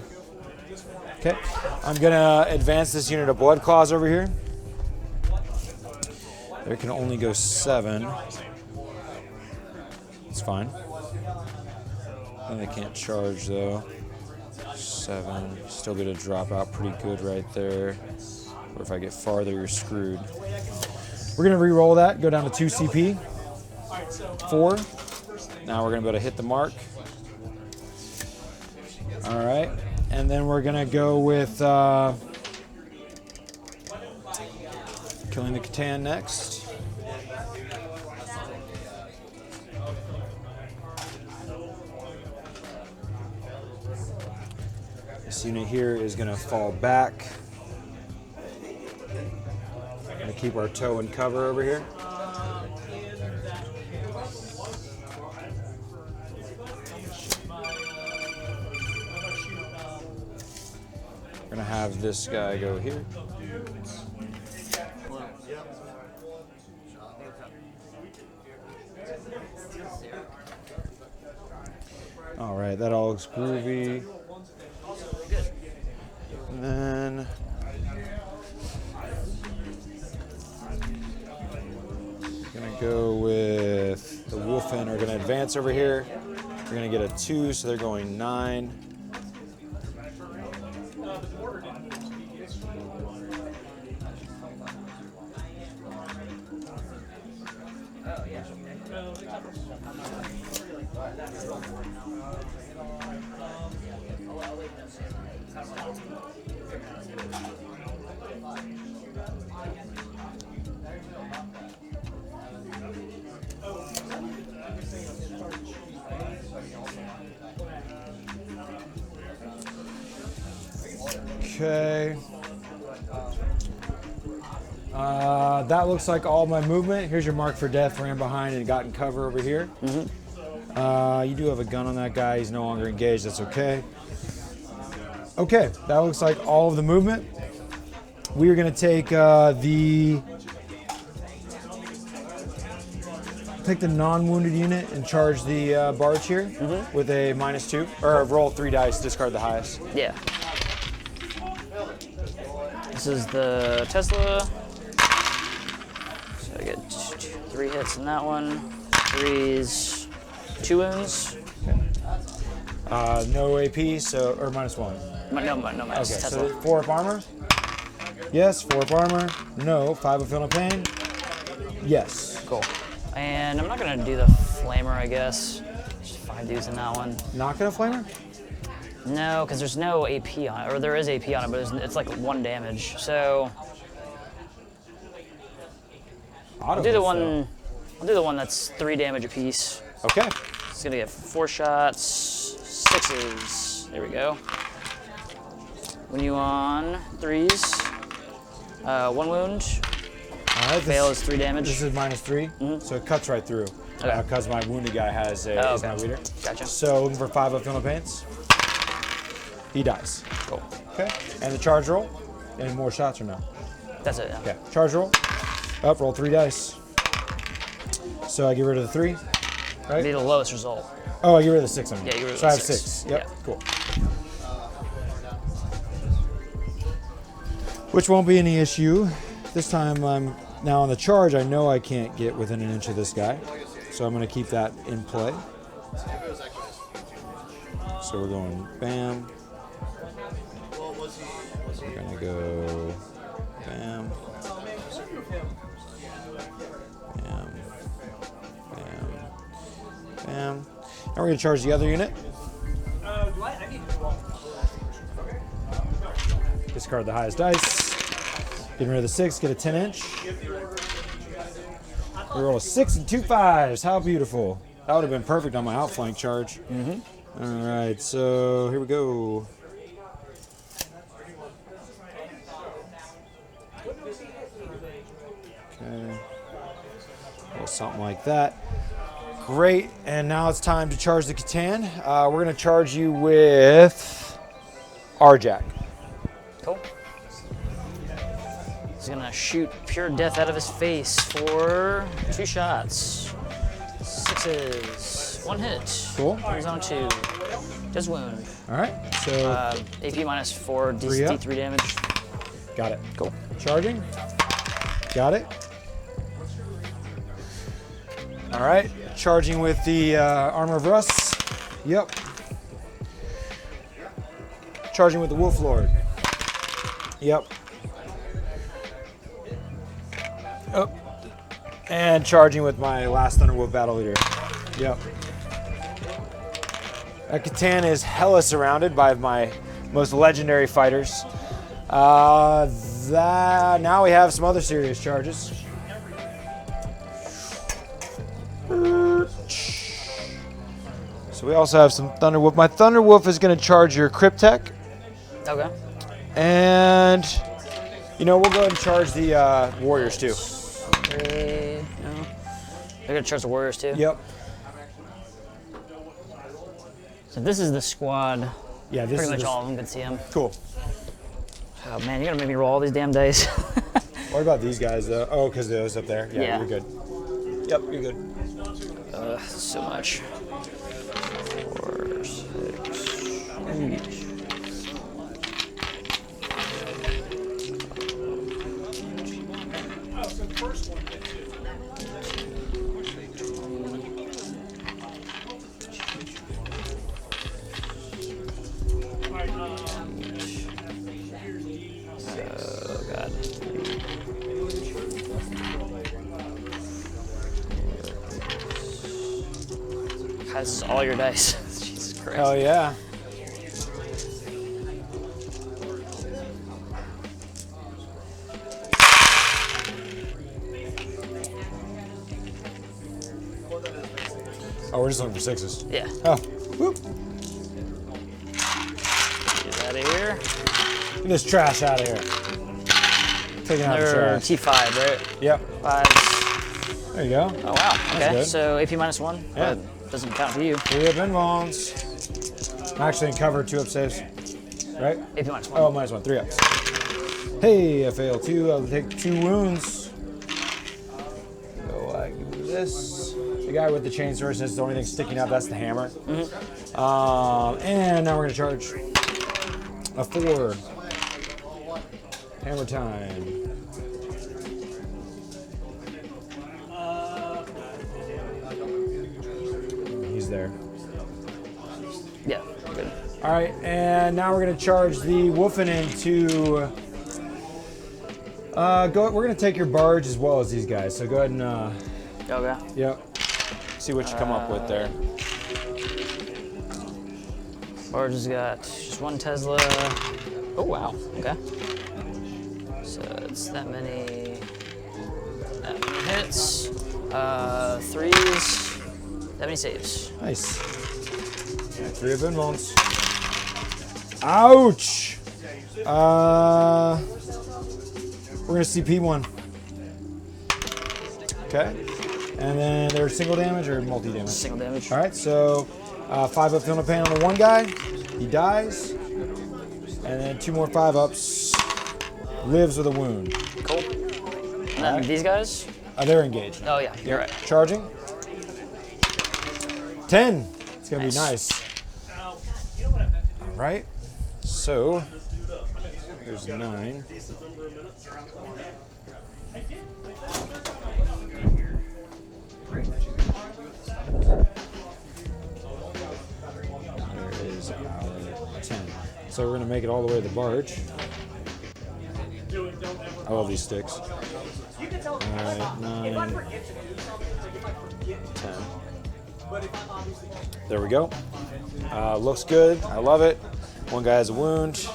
Okay. I'm going to advance this unit of Blood Claws over here. There can only go 7. It's fine. And they can't charge, though. 7. Still going to drop out pretty good right there. Or if I get farther, you're screwed. We're going to re-roll that, go down to 2 CP. 4. Now we're going to be able to hit the mark. All right. And then we're going to go with killing the Catan next. This unit here is going to fall back. Going to keep our toe and cover over here. We're going to have this guy go here. All right, that all looks groovy. And then going to go with the Wulfen are going to advance over here. We're going to get a 2, so they're going 9. Okay. That looks like all my movement. Here's your mark for death. Ran behind and got in cover over here. You do have a gun on that guy. He's no longer engaged. That's okay. Okay, that looks like all of the movement. We are going to take the non-wounded unit and charge the barge here with a -2 or roll 3 dice, discard the highest. Yeah. This is the Tesla. So I get 3 hits in that one. 3s, 2 wounds. No AP, so or -1. No minus Okay, Tesla. so 4 up armor. Yes, 4 up armor. No, 5 of feeling pain. Yes. Cool. And I'm not gonna do the flamer, I guess. Just 5 dudes in that one. Not gonna flamer? No, because there's no AP on it, or there is AP on it, but it's like 1 damage. So I'll do the one. I'll do the one that's 3 damage apiece. Okay. It's gonna get 4 shots, 6s. There we go. When you on 3s, 1 wound. All right. Fail is 3 damage. This is -3, so it cuts right through. Okay. Because my wounded guy has a is my leader. Gotcha. So looking for 5 of feeling pains. He dies. Cool. Okay. And the charge roll. Any more shots or no? That's it. Yeah. Okay. Charge roll. Up. Roll 3 dice. So I get rid of the 3. Right. Be the lowest result. Oh, I get rid of the 6 on me. Yeah, you get rid of so the I have 6. 6. Yep. Yeah. Cool. which won't be any issue. This time I'm now on the charge. I know I can't get within an inch of this guy, so I'm going to keep that in play. So we're going bam. We're going to go bam. Bam. Bam. Bam. And we're going to charge the other unit. Discard the highest dice. Getting rid of the 6, get a 10-inch. We roll a 6 and 2 5s. How beautiful. That would have been perfect on my outflank charge. All right, so here we go. Okay. Well, something like that. Great, and now it's time to charge the Catan. We're going to charge you with Arjack. Cool. He's gonna shoot pure death out of his face for 2 shots. 6s. 1 hit. Cool. He's on 2. Does wound. All right, so AP minus 4, Three up. D3 damage. got it. Cool. Charging. Got it. All right, charging with the Armor of Rust. Yep. Charging with the Wolf Lord. Yep. Oh. And charging with my last Thunderwolf Battle Leader. Yep. That Catan is hella surrounded by my most legendary fighters. Now we have some other serious charges. So we also have some Thunderwolf. My Thunderwolf is going to charge your Cryptek. Okay. And, you know, we'll go ahead and charge the Warriors too. 3, no. They're gonna charge the Warriors too? Yep. So this is the squad. Yeah, this Pretty is much all of them can see him. cool. Oh man, you're gonna make me roll all these damn dice. What about these guys though? Oh, because those up there. Yeah, Yeah. you're good. Yep, you're good. So much. 4, 6, 8. Oh god. Has all your dice. Jesus Christ. Hell yeah. Oh, we're just looking for 6s. Yeah. Oh, whoop. Get out of here. Get this trash out of here. Taking out the They're trash. T5, right? Yep. 5s. There you go. Oh wow. Okay. good. So AP minus 1. Yeah. But doesn't count for you. 3 up invulns. I'm actually in cover, 2 up saves. Right? AP minus 1. Oh, minus 1, 3 ups. Hey, I failed 2. I'll take 2 wounds. Go like this. The guy with the chain sword says the only thing sticking out, that's the hammer. And now we're going to charge a 4. Hammer time. He's there. Yeah. Good. All right, and now we're going to charge the Wulfen into. We're going to take your barge as well as these guys. So go ahead and. Okay. Yep. See what you come up with there. Barge has got just 1 Tesla. Oh wow. Okay. So it's that many hits. 3s. That many saves. Nice. 3 of invulns. Ouch! We're going to CP 1. Okay. And then they're single damage or multi damage? Single damage. All right, so 5 up field pain on the one guy. He dies. And then 2 more 5 ups. Lives with a wound. Cool. And then these guys? They're engaged. Oh yeah, you're right. Charging. 10. It's going to Nice. be nice. All right. So There's 9. There is our 10. So we're going to make it all the way to the barge. I love these sticks. Alright, 9, 10. There we go. Looks good. I love it. One guy has a wound.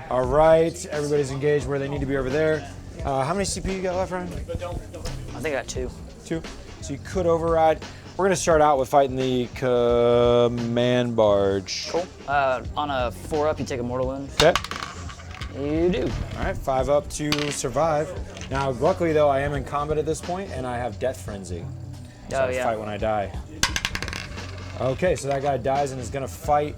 All right, everybody's engaged where they need to be over there. How many CP you got left, Ryan? I think I got 2. 2. So you could override. We're going to start out with fighting the command barge. Cool. On a 4-up, you take a mortal wound. Okay. You do. All right, 5 up to survive. Now, luckily, though, I am in combat at this point, and I have Death Frenzy. So I fight when I die. Okay, so that guy dies and is going to fight.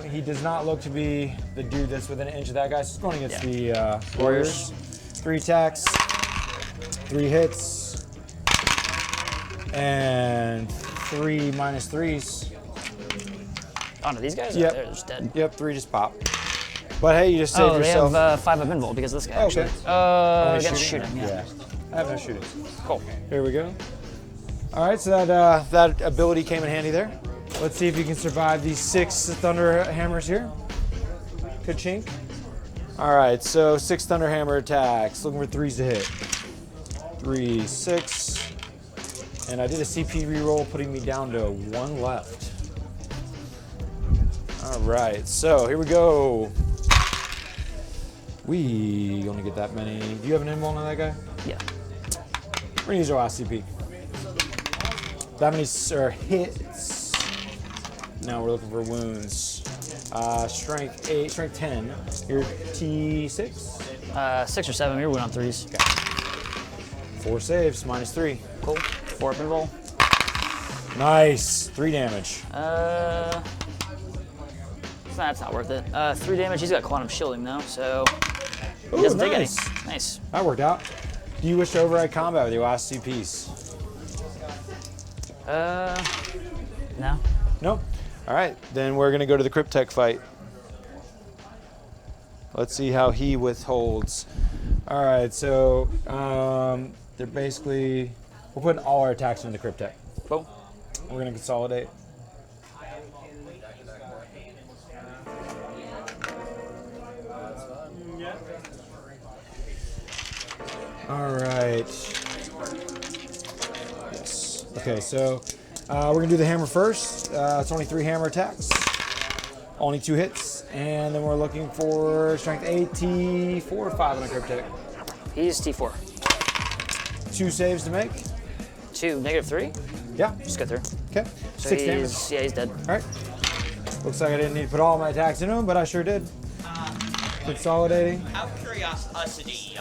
He does not look to be the dude that's within an inch of that guy. So he's going against the Warriors. 3 attacks, 3 hits, and 3 -3s. Oh, no, these guys Yep. they're just dead. Yep, 3 just pop. But hey, you just saved yourself. They have 5 up invul because of this guy, Okay. actually. Against shooting, yeah. I have no shooting. Cool. Here we go. All right, so that ability came in handy there. Let's see if you can survive these 6 thunder hammers here. Ka-chink. All right, so 6 thunder hammer attacks. Looking for 3s to hit. 3, 6. And I did a CP reroll, putting me down to 1 left. All right, so here we go. We only get that many. Do you have an invuln on that guy? Yeah. We're gonna use our last CP. That many hits. Now we're looking for wounds. Strength 8, strength 10. You're T6? 6 or 7, you're wound on 3s. Okay. 4 saves, -3. Cool. 4 up invul. Nice. 3 damage. That's not worth it. 3 damage, he's got quantum shielding though, so he Ooh, doesn't take any. nice. Nice. That worked out. Do you wish to override combat with your last CPs? No. Nope. All right, then we're gonna go to the Cryptek fight. Let's see how he withholds. All right, so they're basically, we're putting all our attacks into Cryptek. Cool. We're gonna consolidate. All right. Yes. Okay, so we're gonna do the hammer first. It's only 3 hammer attacks, only 2 hits, and then we're looking for strength 8, T4 or 5 on a Cryptek. He's T4. 2 saves to make. 2, -3? Yeah. Just go through. Okay. So 6 damage. Yeah, he's dead. All right. Looks like I didn't need to put all my attacks into him, but I sure did. Consolidating. Out of curiosity,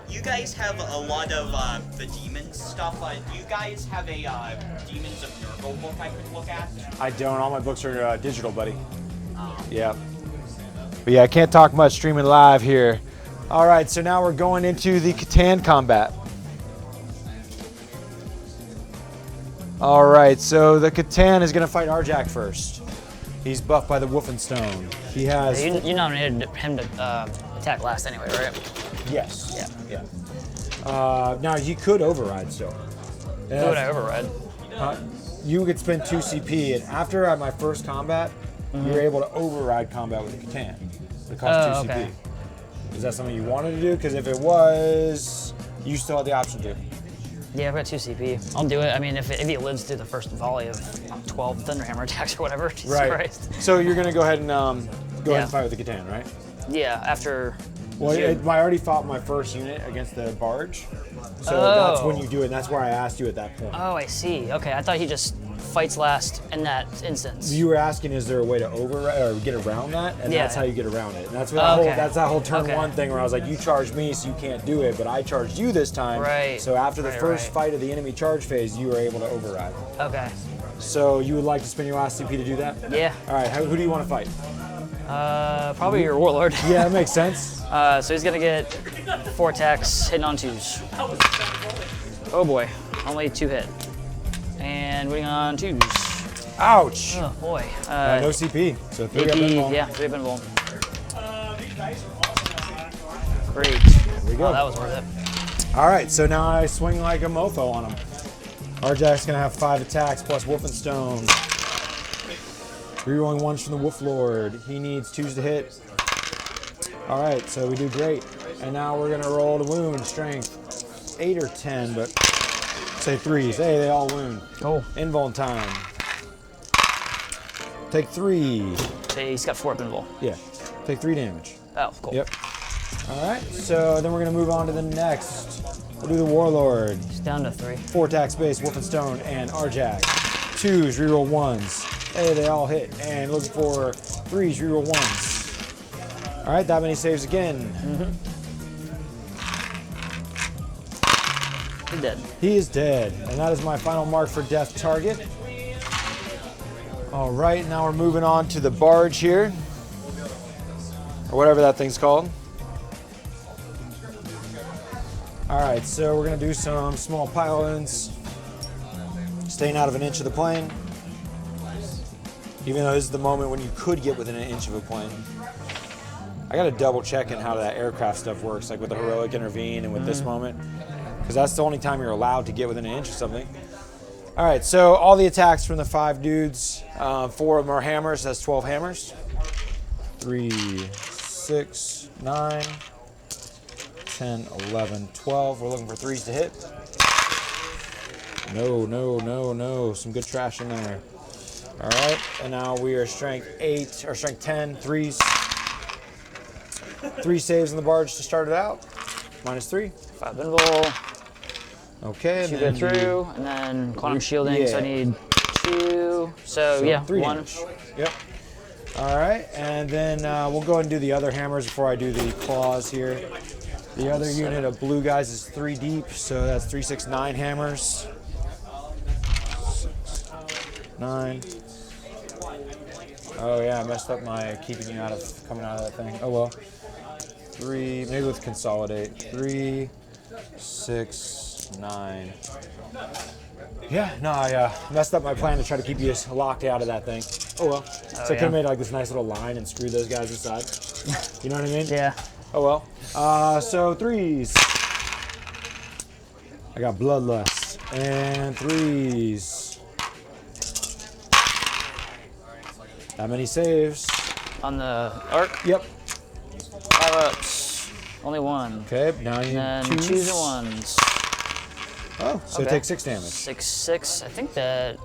you guys have a lot of the demons stuff. Do you guys have a Demons of Nurgle book I could look at? I don't. All my books are digital, buddy. Yeah. But yeah, I can't talk much streaming live here. All right, so now we're going into the Catan Combat. All right, so the Catan is going to fight Arjak first. He's buffed by the Wulfen Stone. He has... You nominated him to attack last anyway, right? Yes. Yeah. Now, you could override still. Who would I override? You could spend 2 CP, and after my first combat, you're able to override combat with the Catan. It costs 2 okay. CP. Is that something you wanted to do? Because if it was, you still had the option to. Yeah, I've got 2 CP. I'll do it. I mean, if he lives through the first volley of 12 Thunderhammer attacks or whatever, Jesus Christ. So you're going to go ahead and go ahead and fight with the Catan, right? Yeah, after... Well, I already fought my first unit against the barge, so that's when you do it, and that's where I asked you at that point. Oh, I see. Okay, I thought he just fights last in that instance. You were asking, is there a way to override or get around that? And that's how you get around it. And that's what that's that whole turn 1 thing where I was like, you charged me, so you can't do it, but I charged you this time. Right. So after the first fight of the enemy charge phase, you were able to override. Okay. So you would like to spend your last CP to do that? Yeah. All right. Who do you want to fight? Probably your Warlord. Yeah, that makes sense. So he's gonna get 4 attacks, hitting on 2s. Oh boy, only 2 hit. And winning on 2s. Ouch. Oh boy. No CP. So 3 up AP, invul. yeah, 3 up invul. Great. There we go. Oh, that was worth it. All right, so now I swing like a mofo on him. Arjak's gonna have 5 attacks plus Wolfenstone. Rerolling 1s from the Wolf Lord. He needs 2s to hit. All right, so we do great. And now we're gonna roll the wound, strength 8 or 10, but say 3s. Hey, they all wound. Oh. Invul time. Take 3. So he's got 4 up invul. Yeah, take 3 damage. Oh, cool. Yep. All right, so then we're gonna move on to the next. We'll do the Warlord. He's down to 3. 4 attack space, Wolfenstone, and Arjak. 2s, reroll 1s. Hey, they all hit. And looking for 3s, reroll 1s. All right, that many saves again. He's dead. He is dead. And that is my final mark for death target. All right, now we're moving on to the barge here. Or whatever that thing's called. All right, so we're gonna do some small pylons. Staying out of an inch of the plane. Even though this is the moment when you could get within an inch of a plane. I gotta double check in how that aircraft stuff works, like with the heroic intervene and with this moment. Because that's the only time you're allowed to get within an inch of something. All right, so all the attacks from the 5 dudes. 4 of them are hammers, that's 12 hammers. 3, 6, 9, 10, 11, 12. We're looking for 3s to hit. No, no, no, no. Some good trash in there. All right, and now we are strength 8, or strength 10, 3s. 3 saves in the barge to start it out. -3. 5 invul. Okay, and Shoot then it through, and then quantum shielding, so I yeah. need 2. So yeah, 3 1. damage. Yep. All right, and then we'll go ahead and do the other hammers before I do the claws here. The other unit of blue guys is 3 deep, so that's 3, 6, 9 hammers. 6, 9. Oh yeah, I messed up my keeping you out of coming out of that thing. Oh well. 3, maybe with consolidate. 3, 6, 9. Yeah, no, I messed up my plan to try to keep you locked out of that thing. Oh well. So I could have made like this nice little line and screwed those guys inside. You know what I mean? Yeah. Oh well. So 3s. I got bloodlust and 3s. That many saves. On the arc, Yep. 5 ups. Only 1. Okay, now you And need then 2s and 1s. Oh, so Okay. take 6 damage. 6, 6. I think that.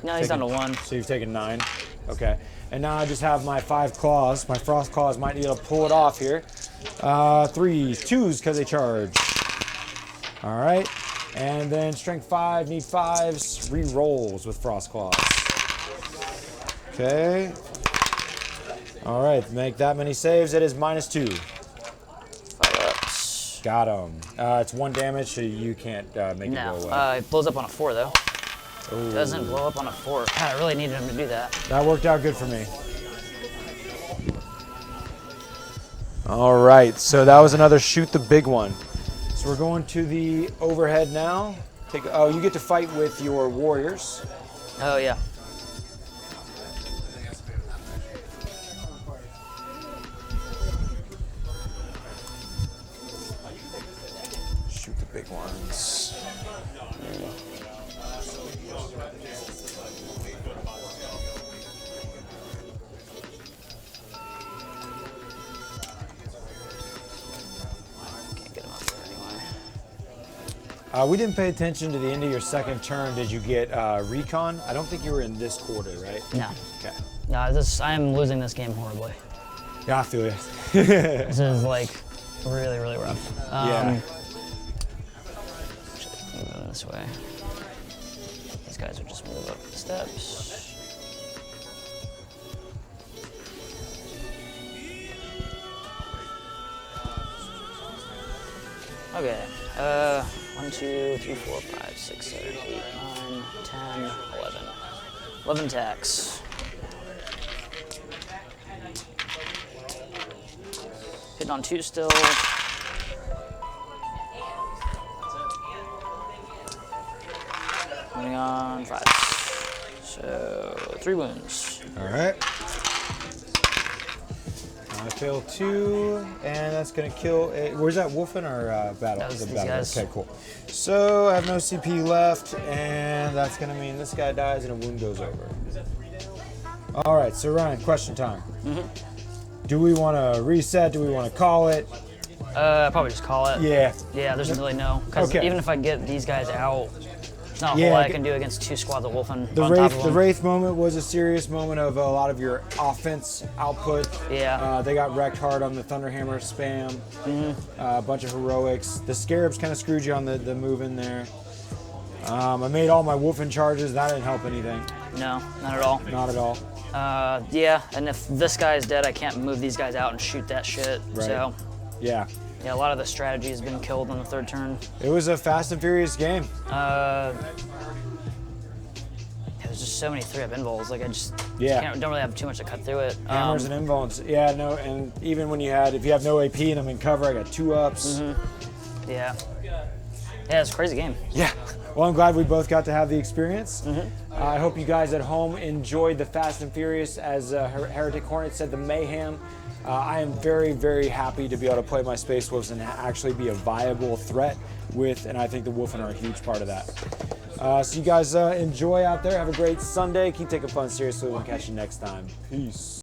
No, he's down to 1. So you've taken 9. Okay. And now I just have my 5 claws. My frost claws might be able to pull it off here. 3s, 2s because they charge. All right. And then strength 5, need 5s, re-rolls with frost claws. Okay. All right, make that many saves. It is -2. 5 ups. Got him. It's 1 damage, so you can't make it No. go away. It blows up on a 4, though. Ooh. Doesn't blow up on a 4. God, I really needed him to do that. That worked out good for me. All right, so that was another shoot the big one. So we're going to the overhead now. Oh, you get to fight with your warriors. Oh, yeah. Shoot the big ones. Can't get him up there anyway. We didn't pay attention to the end of your second turn. Did you get recon? I don't think you were in this quarter, right? No. Okay. No, I'm losing this game horribly. Yeah, I feel you. This is like really, really rough. Yeah. Actually, moving this way. These guys will just move up the steps. Okay. 1, 2, 3, 4, 5, 6, 7, 8, 9, 10, 11. 11 attacks. Hitting on 2 still. Moving on 5. So 3 wounds. All right. I fail 2, and that's gonna kill. Where's that Wulfen or battle? That was The these battle. guys. Okay, cool. So I have no CP left, and that's gonna mean this guy dies and a wound goes over. All right, so Ryan, question time. Do we want to reset? Do we want to call it? Probably just call it. Yeah. Yeah, there's really no. Because Okay. even if I get these guys out, it's not a Yeah, whole lot I can do against 2 squads of Wulfen The on top of Wraith, them. the Wraith moment was a serious moment of a lot of your offense output. Yeah. They got wrecked hard on the Thunderhammer spam. A bunch of heroics. The Scarabs kind of screwed you on the move in there. I made all my Wulfen charges. That didn't help anything. No, not at all. Not at all. Yeah, and if this guy is dead, I can't move these guys out and shoot that shit. Right. So, Yeah. yeah, a lot of the strategy has been killed on the 3rd turn. It was a fast and furious game. There's just so many 3-up invols. Like I just Yeah. don't really have too much to cut through it. Hammers and invulns. Yeah, no, and even when if you have no AP and I'm in cover, I got 2-ups. Yeah. Yeah, it's a crazy game. Yeah. Well, I'm glad we both got to have the experience. I hope you guys at home enjoyed the Fast and Furious, as Heretic Hornet said, the mayhem. I am very, very happy to be able to play my Space Wolves and actually be a viable threat with, and I think the Wulfen are a huge part of that. So you guys enjoy out there. Have a great Sunday. Keep taking fun seriously. We'll catch you next time. Peace.